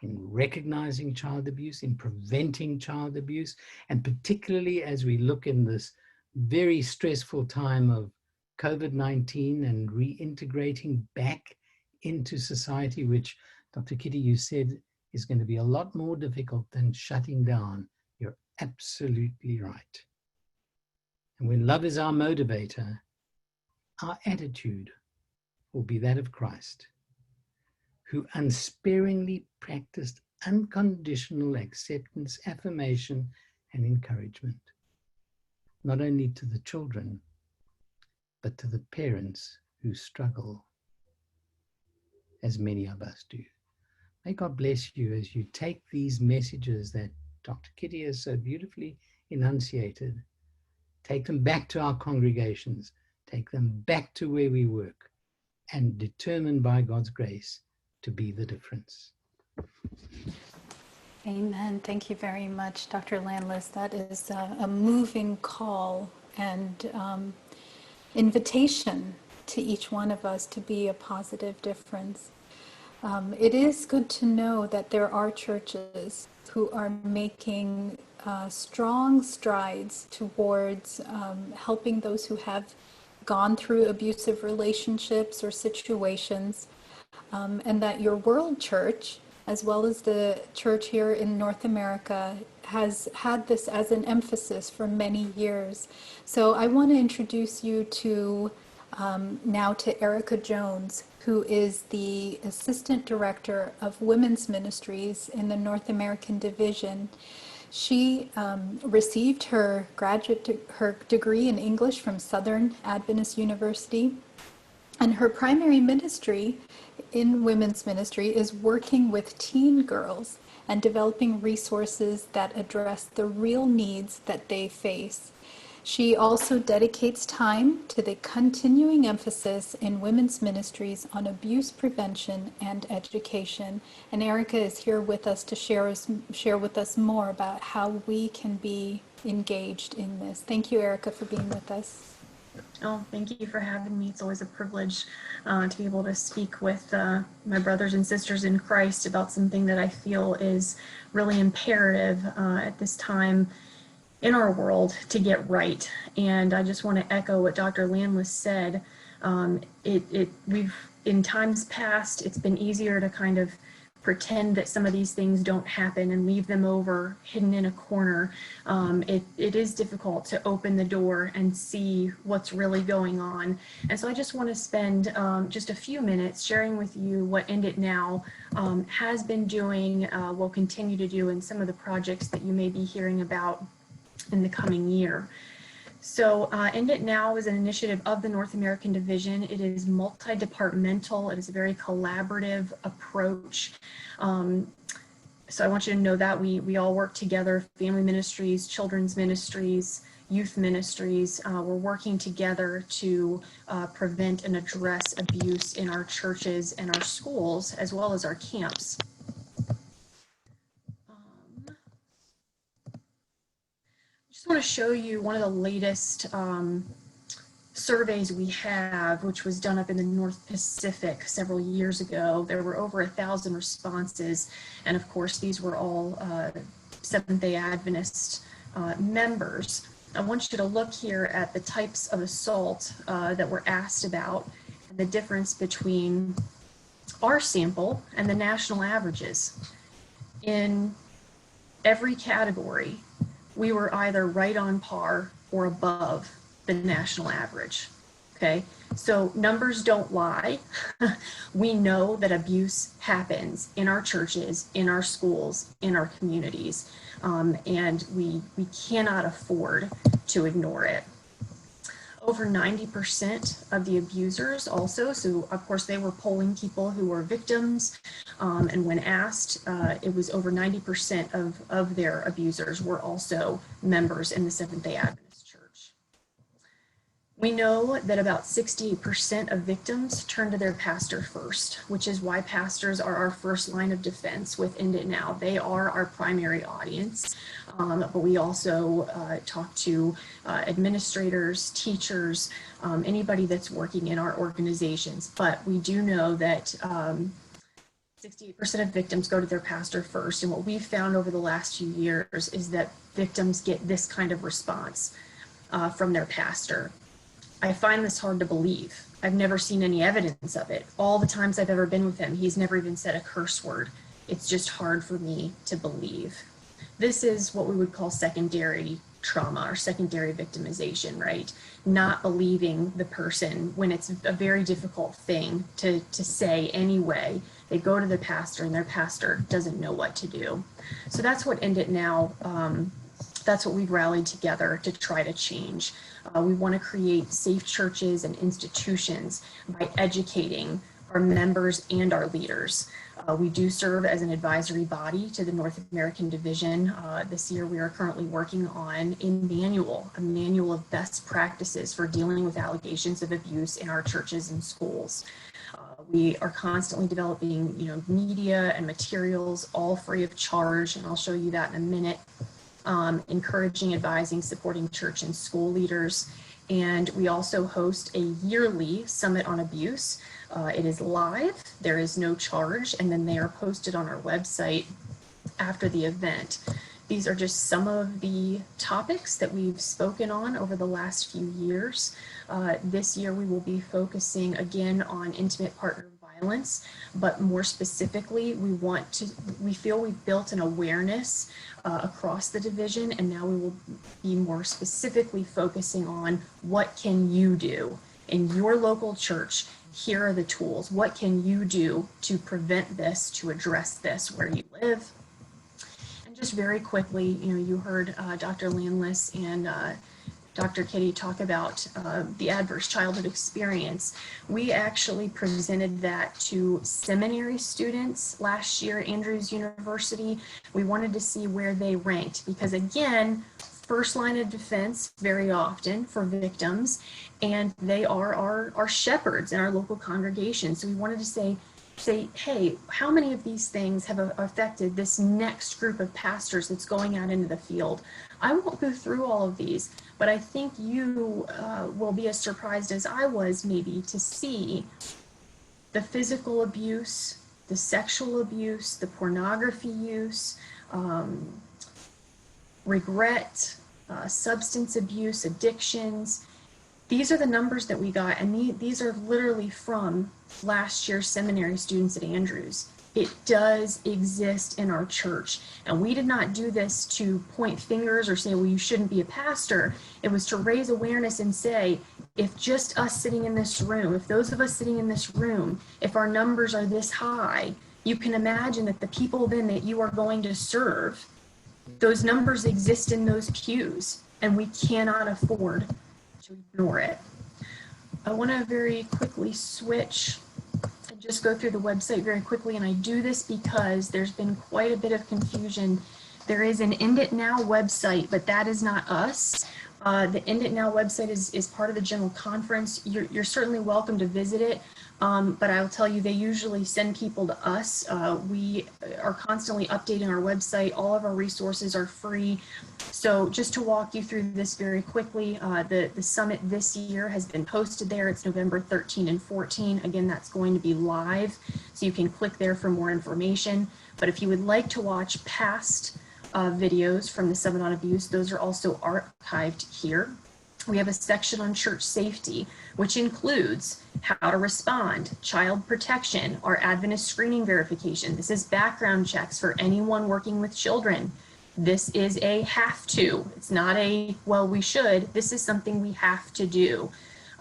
in recognizing child abuse, in preventing child abuse, and particularly as we look in this very stressful time of COVID-19 and reintegrating back into society, which Dr. Kiti, you said is going to be a lot more difficult than shutting down. You're absolutely right. And when love is our motivator, our attitude will be that of Christ, who unsparingly practiced unconditional acceptance, affirmation, and encouragement, not only to the children, but to the parents who struggle, as many of us do. May God bless you as you take these messages that Dr. Kiti has so beautifully enunciated, take them back to our congregations, take them back to where we work, and determine by God's grace to be the difference. Amen. Thank you very much, Dr. Landless. That is a moving call and invitation to each one of us to be a positive difference. It is good to know that there are churches who are making strong strides towards helping those who have gone through abusive relationships or situations, and that your world church, as well as the church here in North America, has had this as an emphasis for many years. So I want to introduce you to now to Erica Jones, who is the Assistant Director of Women's Ministries in the North American Division. She received her degree in English from Southern Adventist University, and her primary ministry in women's ministry is working with teen girls and developing resources that address the real needs that they face. She also dedicates time to the continuing emphasis in women's ministries on abuse prevention and education. And Erica is here with us to share with us more about how we can be engaged in this. Thank you, Erica, for being with us. Oh, thank you for having me. It's always a privilege to be able to speak with my brothers and sisters in Christ about something that I feel is really imperative at this time in our world to get right. And I just want to echo what Dr. Landless said. We've in times past, it's been easier to kind of pretend that some of these things don't happen and leave them over hidden in a corner. It is difficult to open the door and see what's really going on. And so I just want to spend just a few minutes sharing with you what End It Now has been doing, will continue to do, and some of the projects that you may be hearing about in the coming year. So End It Now is an initiative of the North American Division. It is multi-departmental. It is a very collaborative approach. So I want you to know that we all work together, family ministries, children's ministries, youth ministries. We're working together to prevent and address abuse in our churches and our schools, as well as our camps. Just want to show you one of the latest surveys we have, which was done up in the North Pacific several years ago. There were over 1,000 responses, and of course these were all Seventh-day Adventist members. I want you to look here at the types of assault that were asked about, and the difference between our sample and the national averages. In every category, we were either right on par or above the national average. Okay, so numbers don't lie. We know that abuse happens in our churches, in our schools, in our communities, and we cannot afford to ignore it. Over 90% of the abusers also, so of course they were polling people who were victims, and when asked, it was over 90% of their abusers were also members in the Seventh-day Adventist Church. We know that about 68% of victims turn to their pastor first, which is why pastors are our first line of defense with End It Now. They are our primary audience, but we also talk to administrators, teachers, anybody that's working in our organizations. But we do know that 68% of victims go to their pastor first. And what we've found over the last few years is that victims get this kind of response from their pastor. I find this hard to believe. I've never seen any evidence of it. All the times I've ever been with him, he's never even said a curse word. It's just hard for me to believe. This is what we would call secondary trauma or secondary victimization, right? Not believing the person when it's a very difficult thing to say anyway. They go to the pastor and their pastor doesn't know what to do. So that's what End It Now, that's what we've rallied together to try to change. We want to create safe churches and institutions by educating our members and our leaders. We do serve as an advisory body to the North American Division. This year we are currently working on a manual of best practices for dealing with allegations of abuse in our churches and schools. We are constantly developing, media and materials, all free of charge, and I'll show you that in a minute. Encouraging, advising, supporting church and school leaders. And we also host a yearly Summit on Abuse. It is live, there is no charge, and then they are posted on our website after the event. These are just some of the topics that we've spoken on over the last few years. This year we will be focusing again on intimate partner violence, but more specifically, we feel we've built an awareness across the division, and now we will be more specifically focusing on what can you do in your local church. Here are the tools. What can you do to prevent this, to address this where you live? And just very quickly, you heard Dr. Landless and Dr. Kiti talk about the adverse childhood experience. We actually presented that to seminary students last year at Andrews University. We wanted to see where they ranked because, again, first line of defense very often for victims, and they are our shepherds in our local congregation. So we wanted to say, hey, how many of these things have affected this next group of pastors that's going out into the field? I won't go through all of these, but I think you will be as surprised as I was maybe to see the physical abuse, the sexual abuse, the pornography use, regret, substance abuse, addictions. These are the numbers that we got, and these are literally from last year's seminary students at Andrews. It does exist in our church, and we did not do this to point fingers or say, well, you shouldn't be a pastor. It was to raise awareness and say, if just us sitting in this room, if those of us sitting in this room, if our numbers are this high, you can imagine that the people then that you are going to serve, those numbers exist in those pews, and we cannot afford to ignore it. I want to very quickly switch and just go through the website very quickly, and I do this because there's been quite a bit of confusion. There is an End It Now website, but that is not us. The End It Now website is part of the General Conference. You're certainly welcome to visit it, but I'll tell you, they usually send people to us. We are constantly updating our website. All of our resources are free. So just to walk you through this very quickly, the summit this year has been posted there. It's November 13 and 14. Again, that's going to be live, so you can click there for more information. But if you would like to watch past videos from the Summit on Abuse, those are also archived here. We have a section on church safety, which includes how to respond, child protection, our Adventist screening verification. This is background checks for anyone working with children. This is a have to. It's not a, well, we should. This is something we have to do.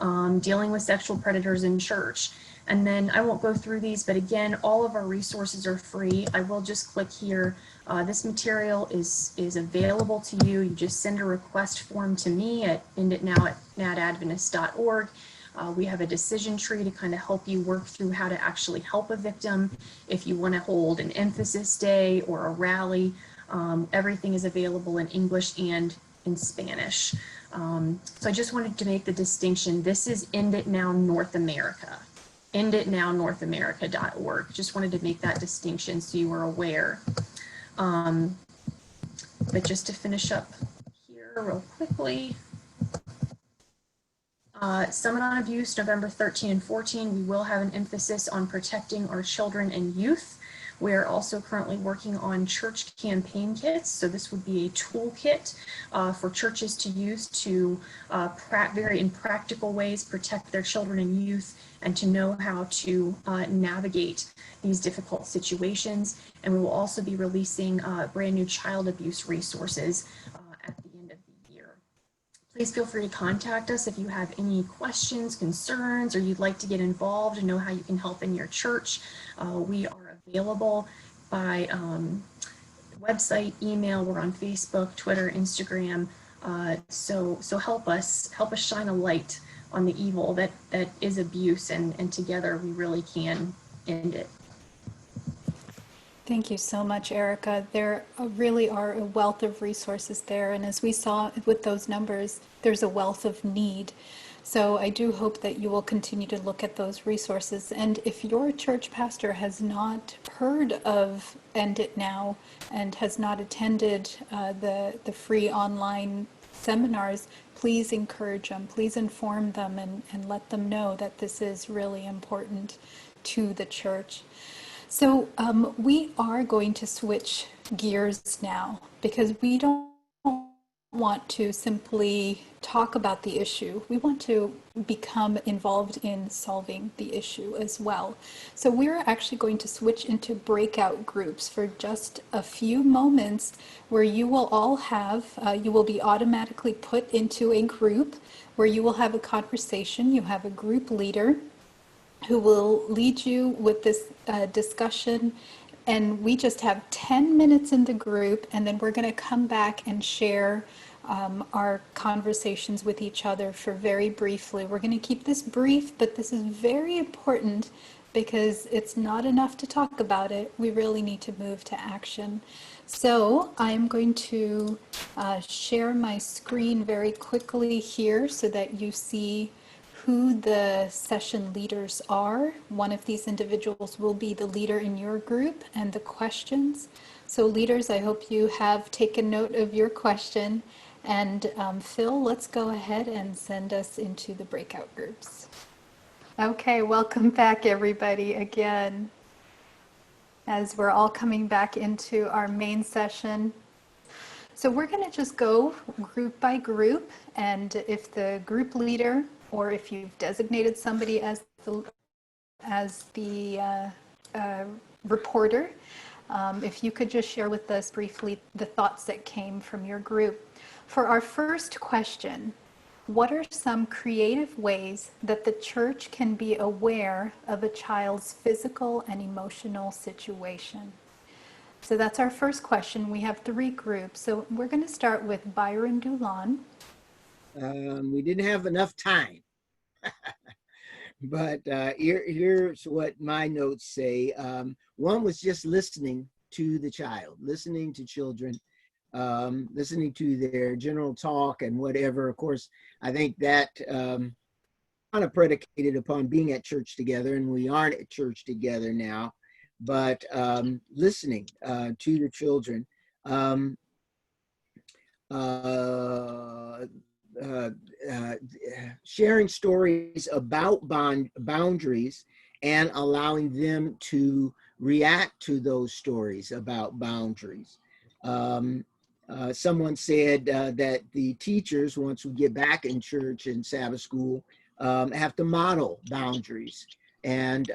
Dealing with sexual predators in church. And then I won't go through these, but again, all of our resources are free. I will just click here. This material is available to you. You just send a request form to me at enditnow@nadadventist.org. We have a decision tree to kind of help you work through how to actually help a victim. If you want to hold an emphasis day or a rally, everything is available in English and in Spanish. So I just wanted to make the distinction. This is End It Now North America. enditnownorthamerica.org. Just wanted to make that distinction so you were aware. But just to finish up here real quickly, Summit on Abuse, November 13 and 14, we will have an emphasis on protecting our children and youth. We are also currently working on church campaign kits. So this would be a toolkit for churches to use to very in practical ways protect their children and youth and to know how to navigate these difficult situations. And we will also be releasing brand new child abuse resources at the end of the year. Please feel free to contact us if you have any questions, concerns, or you'd like to get involved and know how you can help in your church. We are available by website, email. We're on Facebook, Twitter, Instagram. So help us shine a light on the evil that is abuse, and together we really can end it. Thank you so much, Erica. There really are a wealth of resources there. And as we saw with those numbers, there's a wealth of need. So I do hope that you will continue to look at those resources. And if your church pastor has not heard of End It Now and has not attended the free online seminars, please encourage them, please inform them and let them know that this is really important to the church. So we are going to switch gears now because we don't want to simply talk about the issue. We want to become involved in solving the issue as well. So we're actually going to switch into breakout groups for just a few moments where you will all have, you will be automatically put into a group where you will have a conversation. You have a group leader who will lead you with this discussion. And we just have 10 minutes in the group, and then we're going to come back and share our conversations with each other for very briefly. We're going to keep this brief, but this is very important because it's not enough to talk about it. We really need to move to action. So I'm going to share my screen very quickly here so that you see who the session leaders are. One of these individuals will be the leader in your group and the questions. So leaders, I hope you have taken note of your question. And Phil, let's go ahead and send us into the breakout groups. Okay, welcome back everybody again. As we're all coming back into our main session. So we're going to just go group by group, and if the group leader or if you've designated somebody as the reporter, if you could just share with us briefly the thoughts that came from your group. For our first question, what are some creative ways that the church can be aware of a child's physical and emotional situation? So that's our first question. We have 3 groups. So we're going to start with Byron Dulon. We didn't have enough time, but here's what my notes say. One was just listening to the child, listening to children, listening to their general talk and whatever. Of course, I think that kind of predicated upon being at church together, and we aren't at church together now, but listening to the children. Sharing stories about boundaries and allowing them to react to those stories about boundaries. Someone said that the teachers, once we get back in church and Sabbath school, have to model boundaries and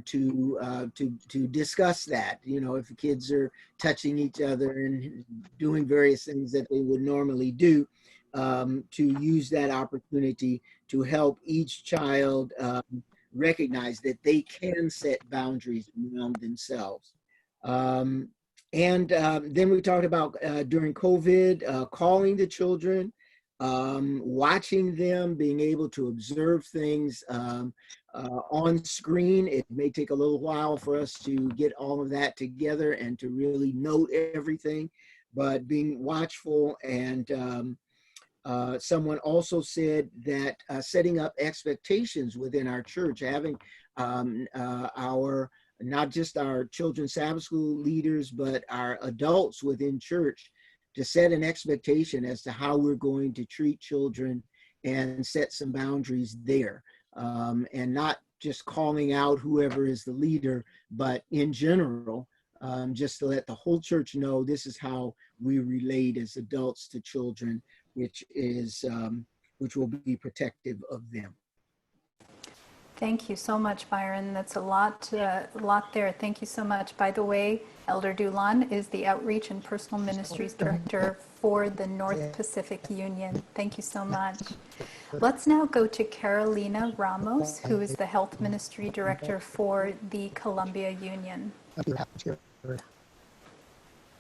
to discuss that. You know, if the kids are touching each other and doing various things that they would normally do, to use that opportunity to help each child recognize that they can set boundaries around themselves. Then we talked about during COVID, calling the children, watching them, being able to observe things on screen. It may take a little while for us to get all of that together and to really note everything, but being watchful. And someone also said that setting up expectations within our church, having not just our children's Sabbath school leaders, but our adults within church to set an expectation as to how we're going to treat children and set some boundaries there. And not just calling out whoever is the leader, but in general, just to let the whole church know this is how we relate as adults to children, which will be protective of them. Thank you so much, Byron. That's a lot there. Thank you so much. By the way, Elder Dulon is the Outreach and Personal Ministries Director for the North Pacific Union. Thank you so much. Let's now go to Carolina Ramos, who is the Health Ministry Director for the Columbia Union.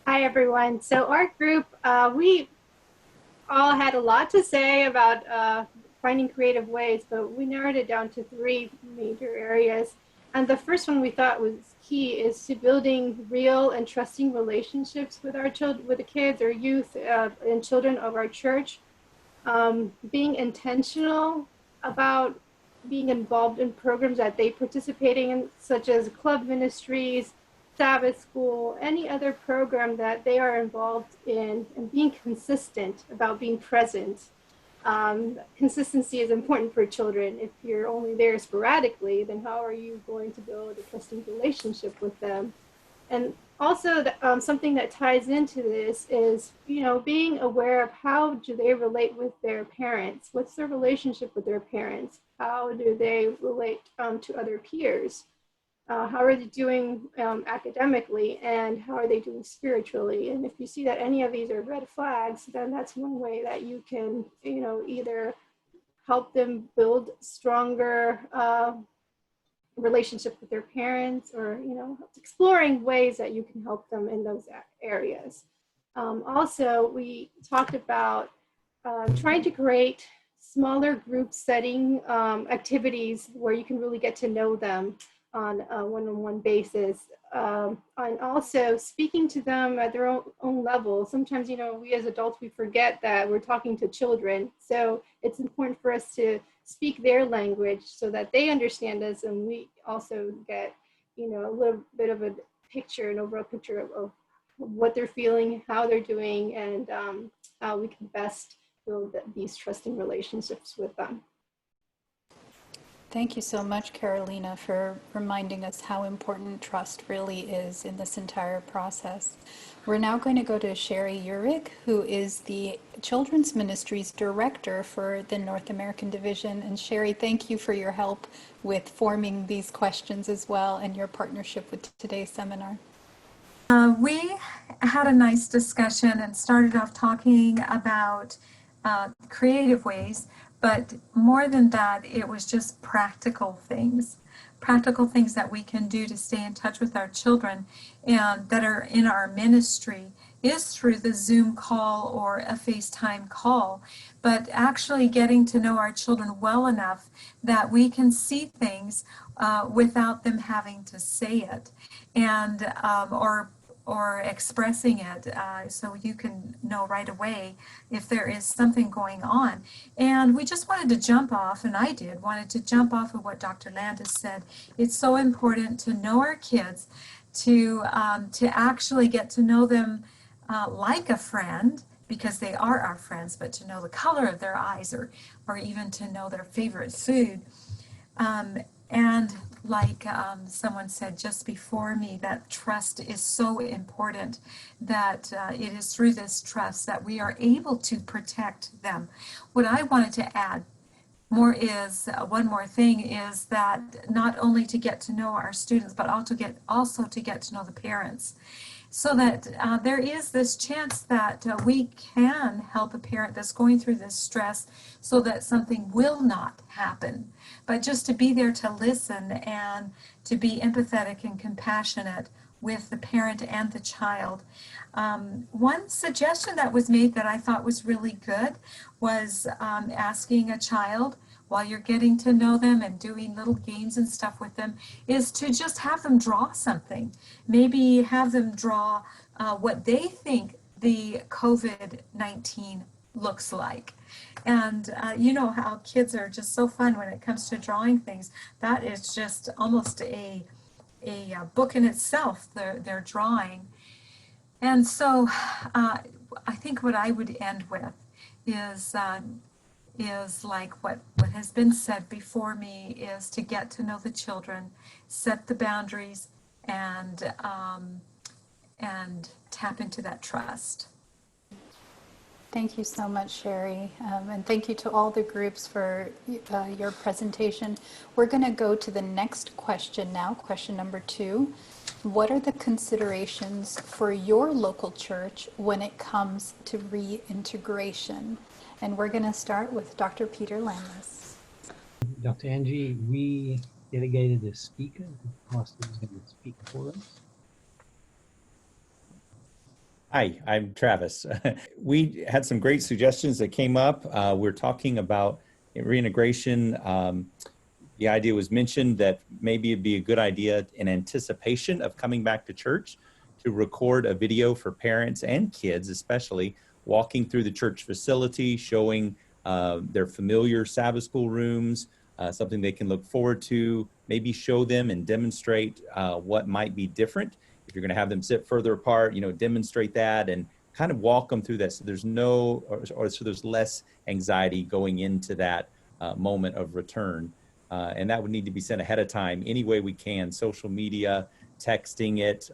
Hi, everyone. So our group, we all had a lot to say about finding creative ways, but we narrowed it down to 3 major areas. And the first one we thought was key is to building real and trusting relationships with our children, with the kids or youth and children of our church. Being intentional about being involved in programs that they participating in, such as club ministries, Sabbath school, any other program that they are involved in, and being consistent about being present. Consistency is important for children. If you're only there sporadically, then how are you going to build a trusting relationship with them? And also, something that ties into this is, being aware of how do they relate with their parents? What's their relationship with their parents? How do they relate to other peers? How are they doing academically, and how are they doing spiritually? And if you see that any of these are red flags, then that's one way that you can, either help them build stronger relationship with their parents, or, exploring ways that you can help them in those areas. Also, we talked about trying to create smaller group setting activities where you can really get to know them on a one-on-one basis, and also speaking to them at their own level. Sometimes, we as adults, we forget that we're talking to children. So it's important for us to speak their language so that they understand us, and we also get, a little bit of a picture, an overall picture of what they're feeling, how they're doing, and how we can best build these trusting relationships with them. Thank you so much, Carolina, for reminding us how important trust really is in this entire process. We're now going to go to Sherri Uhrig, who is the Children's Ministries Director for the North American Division. And Sherri, thank you for your help with forming these questions as well, and your partnership with today's seminar. We had a nice discussion and started off talking about creative ways. But more than that, it was just practical things that we can do to stay in touch with our children and that are in our ministry is through the Zoom call or a FaceTime call, but actually getting to know our children well enough that we can see things without them having to say it, and or expressing it, so you can know right away if there is something going on. And we just wanted to jump off, and wanted to jump off of what Dr. Landless said. It's so important to know our kids, to actually get to know them like a friend, because they are our friends, but to know the color of their eyes, or even to know their favorite food. And like someone said just before me, that trust is so important, that it is through this trust that we are able to protect them. What I wanted to add more is one more thing is that not only to get to know our students, but also to get to know the parents, so that there is this chance that we can help a parent that's going through this stress so that something will not happen. But just to be there to listen and to be empathetic and compassionate with the parent and the child. One suggestion that was made that I thought was really good was asking a child, while you're getting to know them and doing little games and stuff with them, is to just have them draw something. Maybe have them draw what they think the COVID-19 looks like. And you know how kids are just so fun when it comes to drawing things. That is just almost a book in itself, their drawing. And so I think what I would end with is like what has been said before me, is to get to know the children, set the boundaries, and tap into that trust. Thank you so much, Sherri. And thank you to all the groups for your presentation. We're going to go to the next question now, question number 2. What are the considerations for your local church when it comes to reintegration? And we're going to start with Dr. Peter Landless. Dr. Angie, we delegated a speaker. The pastor is going to speak for us. Hi, I'm Travis. We had some great suggestions that came up. We're talking about reintegration. The idea was mentioned that maybe it'd be a good idea in anticipation of coming back to church to record a video for parents and kids, especially walking through the church facility, showing their familiar Sabbath school rooms, something they can look forward to, maybe show them and demonstrate what might be different. If you're going to have them sit further apart, demonstrate that and kind of walk them through that, so there's so there's less anxiety going into that moment of return. And that would need to be sent ahead of time any way we can, social media, texting it,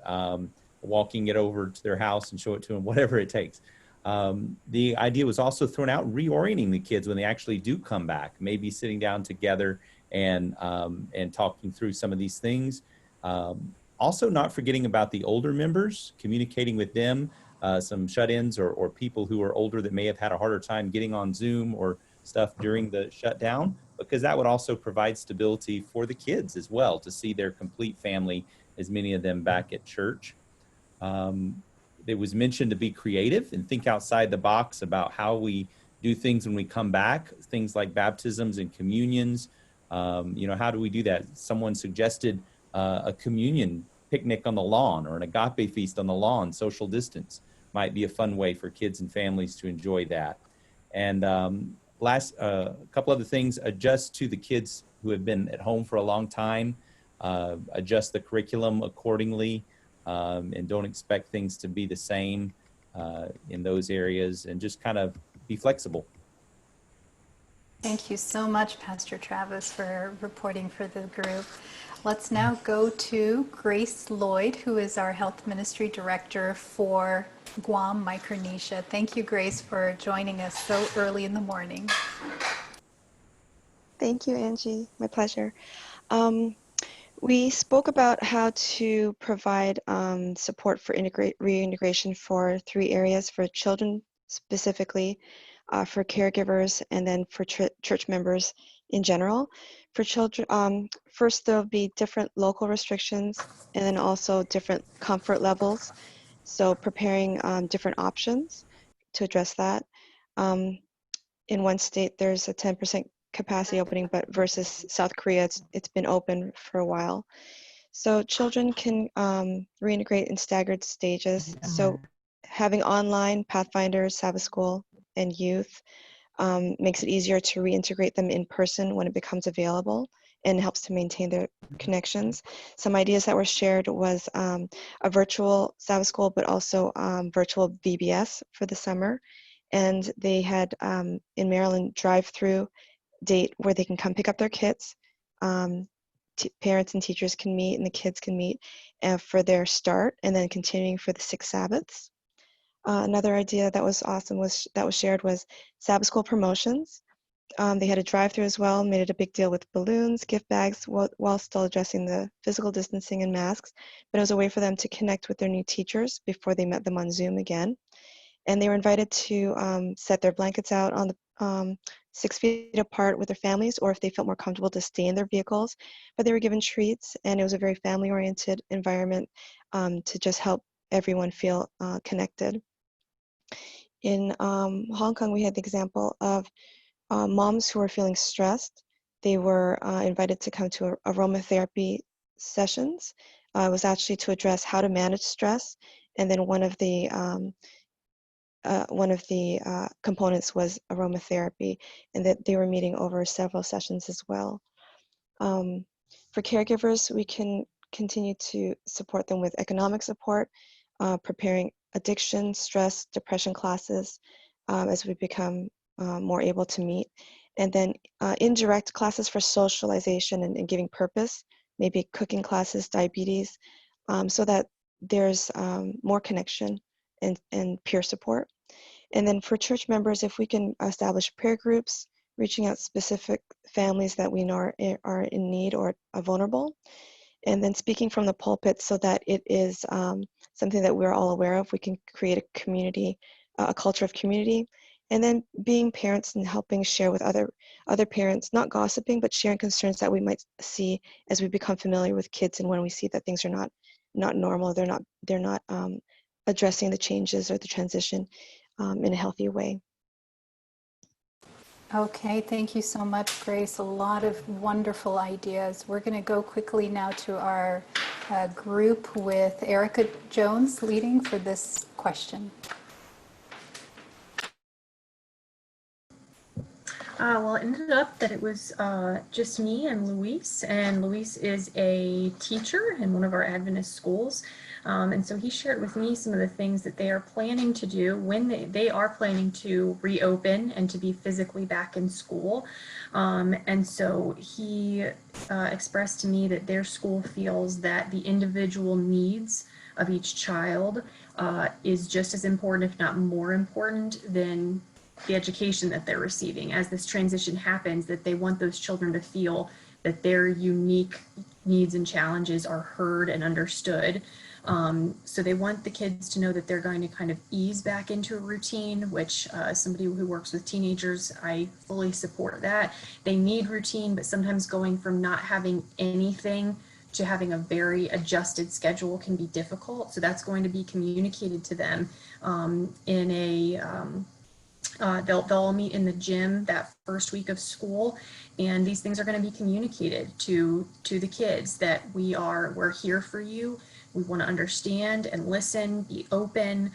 walking it over to their house and show it to them, whatever it takes. The idea was also thrown out, reorienting the kids when they actually do come back, maybe sitting down together and talking through some of these things. Also not forgetting about the older members, communicating with them, some shut-ins or people who are older that may have had a harder time getting on Zoom or stuff during the shutdown, because that would also provide stability for the kids as well, to see their complete family, as many of them back at church. It was mentioned to be creative and think outside the box about how we do things when we come back, things like baptisms and communions. How do we do that? Someone suggested a communion picnic on the lawn or an agape feast on the lawn, social distance might be a fun way for kids and families to enjoy that. And last, a couple other things, adjust to the kids who have been at home for a long time, adjust the curriculum accordingly, and don't expect things to be the same in those areas, and just kind of be flexible. Thank you so much, Pastor Travis, for reporting for the group. Let's now go to Grace Lloyd, who is our Health Ministry Director for Guam, Micronesia. Thank you, Grace, for joining us so early in the morning. Thank you, Angie. My pleasure. We spoke about how to provide support for reintegration for 3 areas: for children specifically, for caregivers, and then for church members in general. For children, first there'll be different local restrictions and then also different comfort levels. So preparing different options to address that. In one state, there's a 10% capacity opening, but versus South Korea, it's been open for a while. So children can reintegrate in staggered stages. So having online Pathfinder, Sabbath School, and youth makes it easier to reintegrate them in person when it becomes available, and helps to maintain their connections. Some ideas that were shared was a virtual Sabbath School, but also virtual VBS for the summer. And they had in Maryland drive-through date where they can come pick up their kits, parents and teachers can meet and the kids can meet for their start, and then continuing for the 6 Sabbaths. Another idea that was awesome that was shared was Sabbath school promotions. They had a drive-through as well, made it a big deal with balloons, gift bags, while still addressing the physical distancing and masks. But it was a way for them to connect with their new teachers before they met them on Zoom again. And they were invited to set their blankets out on the 6 feet apart with their families, or if they felt more comfortable to stay in their vehicles. But they were given treats, and it was a very family-oriented environment to just help everyone feel connected. In Hong Kong, we had the example of moms who were feeling stressed. They were invited to come to aromatherapy sessions. It was actually to address how to manage stress, and then one of the components was aromatherapy, and that they were meeting over several sessions as well. For caregivers, we can continue to support them with economic support, preparing addiction, stress, depression classes as we become more able to meet. And then indirect classes for socialization and giving purpose, maybe cooking classes, diabetes, so that there's more connection and peer support. And then for church members, if we can establish prayer groups, reaching out specific families that we know are in need or are vulnerable, and then speaking from the pulpit so that it is something that we're all aware of. We can create a community, a culture of community, and then being parents and helping share with other parents, not gossiping, but sharing concerns that we might see as we become familiar with kids, and when we see that things are not normal, they're not addressing the changes or the transition in a healthy way. Okay, thank you so much, Grace. A lot of wonderful ideas. We're going to go quickly now to our group with Erica Jones leading for this question. Well, it ended up that it was just me and Luis is a teacher in one of our Adventist schools. And so he shared with me some of the things that they are planning to do when they are planning to reopen and to be physically back in school. And so he expressed to me that their school feels that the individual needs of each child is just as important, if not more important, than the education that they're receiving. As this transition happens, that they want those children to feel that their unique needs and challenges are heard and understood. So they want the kids to know that they're going to kind of ease back into a routine, which as somebody who works with teenagers, I fully support that. They need routine, but sometimes going from not having anything to having a very adjusted schedule can be difficult. So that's going to be communicated to them in a they'll all meet in the gym that first week of school, and these things are going to be communicated to the kids that we're here for you. We want to understand and listen, be open.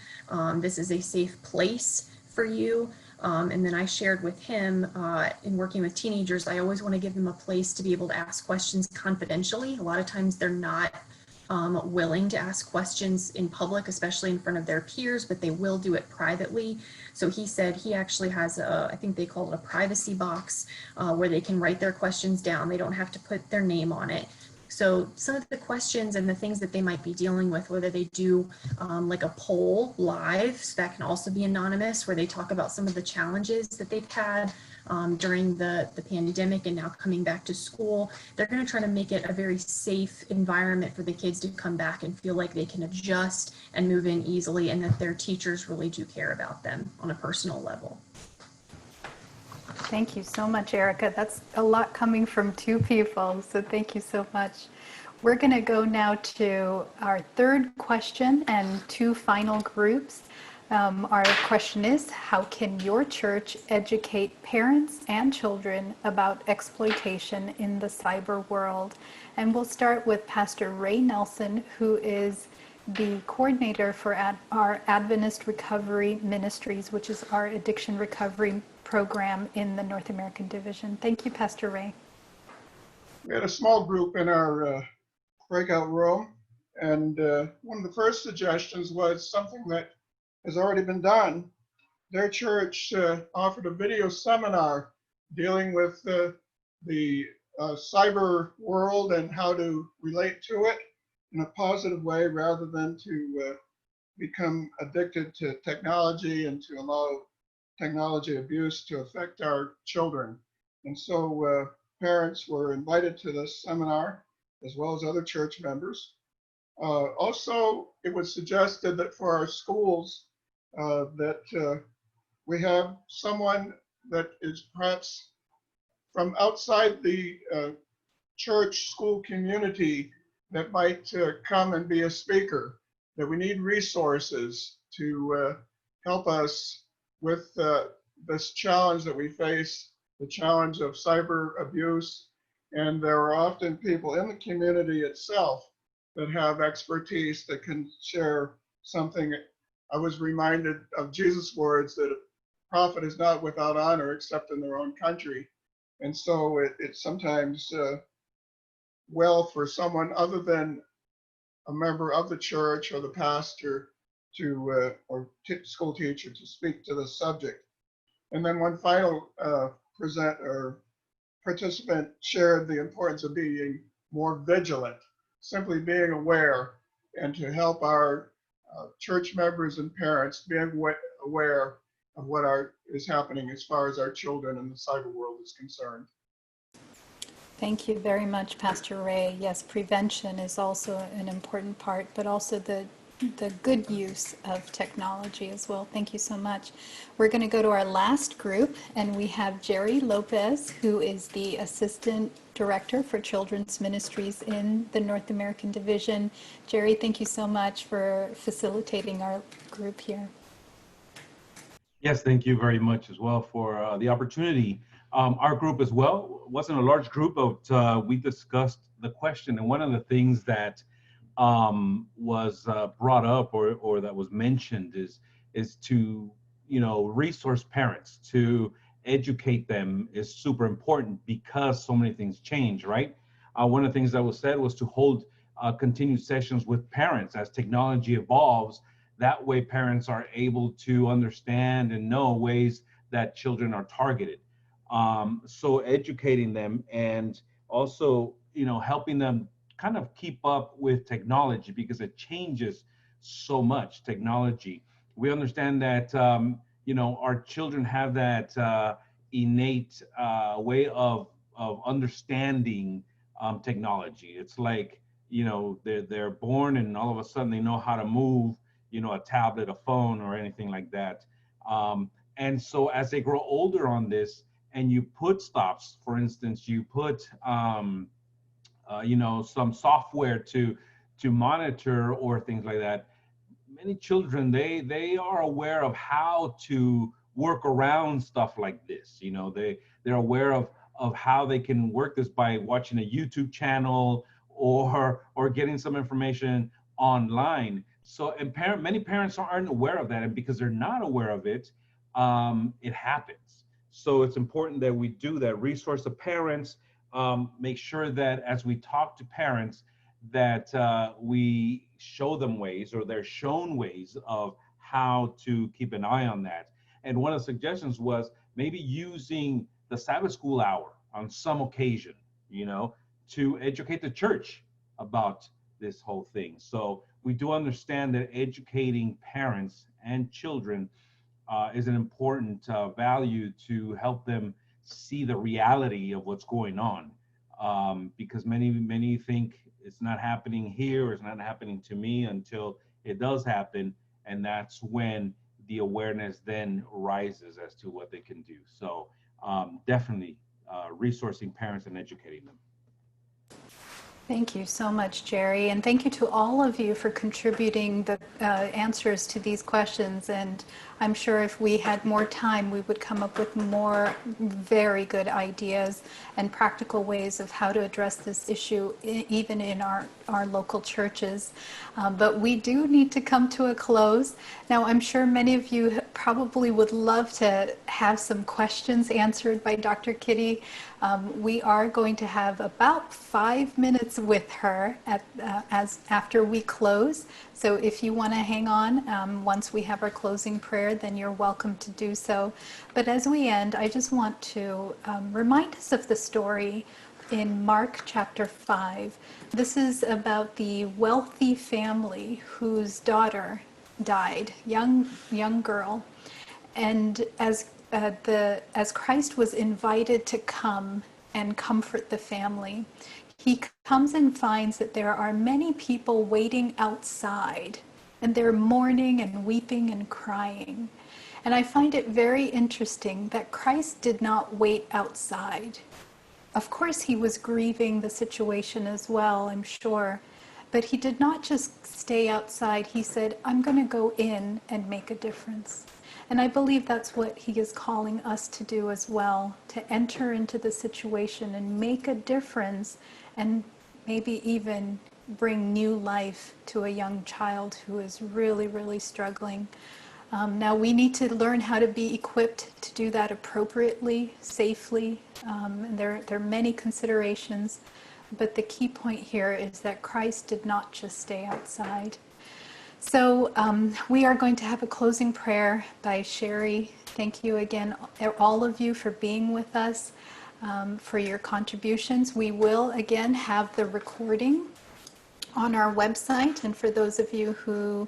This is a safe place for you. And then I shared with him in working with teenagers, I always want to give them a place to be able to ask questions confidentially. A lot of times they're not willing to ask questions in public, especially in front of their peers, but they will do it privately. So he said he actually has I think they call it a privacy box where they can write their questions down. They don't have to put their name on it. So some of the questions and the things that they might be dealing with, whether they do like a poll live, so that can also be anonymous, where they talk about some of the challenges that they've had during the pandemic and now coming back to school. They're going to try to make it a very safe environment for the kids to come back and feel like they can adjust and move in easily, and that their teachers really do care about them on a personal level. Thank you so much, Erica. That's a lot coming from two people, so thank you so much. We're going to go now to our third question and two final groups. Our question is, how can your church educate parents and children about exploitation in the cyber world? And we'll start with Pastor Ray Nelson, who is the coordinator for our Adventist Recovery Ministries, which is our addiction recovery program in the North American Division. Thank you, Pastor Ray. We had a small group in our breakout room, and one of the first suggestions was something that has already been done. Their church offered a video seminar dealing with the cyber world and how to relate to it in a positive way rather than to become addicted to technology and to allow technology abuse to affect our children. And so parents were invited to this seminar, as well as other church members. Also, it was suggested that for our schools that we have someone that is perhaps from outside the church school community that might come and be a speaker, that we need resources to help us with this challenge that we face, the challenge of cyber abuse. And there are often people in the community itself that have expertise that can share something. I was reminded of Jesus' words that a prophet is not without honor except in their own country. And so it's sometimes well for someone other than a member of the church or the pastor to or school teacher to speak to the subject. And then one final participant shared the importance of being more vigilant, simply being aware, and to help our church members and parents be aware of what is happening as far as our children in the cyber world is concerned. Thank you very much, Pastor Ray. Yes, prevention is also an important part, but also the good use of technology as well. Thank you so much. We're going to go to our last group, and we have Jerry Lopez, who is the Assistant Director for Children's Ministries in the North American Division. Jerry, thank you so much for facilitating our group here. Yes, thank you very much as well for the opportunity. Our group as well wasn't a large group, but we discussed the question, and one of the things that was brought up or that was mentioned is to resource parents, to educate them is super important because so many things change, right? One of the things that was said was to hold continued sessions with parents as technology evolves. That way parents are able to understand and know ways that children are targeted. So educating them and also, helping them kind of keep up with technology because it changes so much, technology. We understand that, our children have that innate way of understanding technology. It's like, they're born and all of a sudden they know how to move, a tablet, a phone, or anything like that. And so as they grow older on this, and you put stops, for instance, you put, some software to monitor or things like that. Many children, they are aware of how to work around stuff like this. They're aware of how they can work this by watching a YouTube channel or getting some information online. So, and many parents aren't aware of that, and because they're not aware of it, it happens. So it's important that we do that, resource the parents, make sure that as we talk to parents that we show them ways, or they're shown ways of how to keep an eye on that. And one of the suggestions was maybe using the Sabbath school hour on some occasion, to educate the church about this whole thing. So we do understand that educating parents and children is an important value to help them see the reality of what's going on, because many think it's not happening here, or it's not happening to me until it does happen, and that's when the awareness then rises as to what they can do. So definitely resourcing parents and educating them. Thank you so much, Jerry, and thank you to all of you for contributing the answers to these questions. And I'm sure if we had more time, we would come up with more very good ideas and practical ways of how to address this issue, even in our local churches. But we do need to come to a close. Now, I'm sure many of you probably would love to have some questions answered by Dr. Kiti. We are going to have about 5 minutes with her after we close. So if you want to hang on once we have our closing prayer, then you're welcome to do so. But as we end, I just want to remind us of the story in Mark chapter 5. This is about the wealthy family whose daughter died, young girl. And as Christ was invited to come and comfort the family, he comes and finds that there are many people waiting outside, and they're mourning and weeping and crying. And I find it very interesting that Christ did not wait outside. Of course, he was grieving the situation as well, I'm sure, but he did not just stay outside. He said, I'm going to go in and make a difference. And I believe that's what he is calling us to do as well, to enter into the situation and make a difference, and maybe even bring new life to a young child who is really, really struggling. Now we need to learn how to be equipped to do that appropriately, safely. And there are many considerations, but the key point here is that Christ did not just stay outside. So we are going to have a closing prayer by Sherri. Thank you again, all of you, for being with us, for your contributions. We will again have the recording on our website, and for those of you who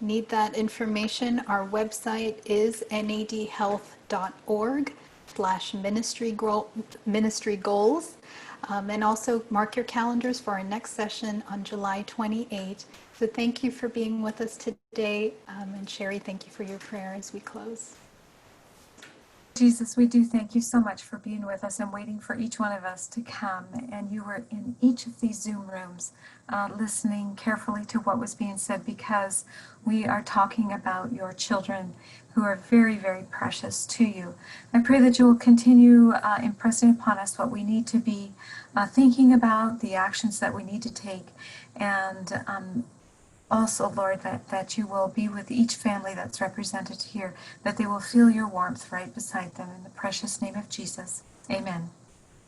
need that information, our website is nadhealth.org/ministry goals. And also mark your calendars for our next session on July 28. So thank you for being with us today. And Sherri, thank you for your prayer as we close. Jesus, we do thank you so much for being with us and waiting for each one of us to come. And you were in each of these Zoom rooms, listening carefully to what was being said, because we are talking about your children who are very, very precious to you. I pray that you will continue impressing upon us what we need to be thinking about, the actions that we need to take, and also, Lord, that you will be with each family that's represented here, that they will feel your warmth right beside them. In the precious name of Jesus, amen.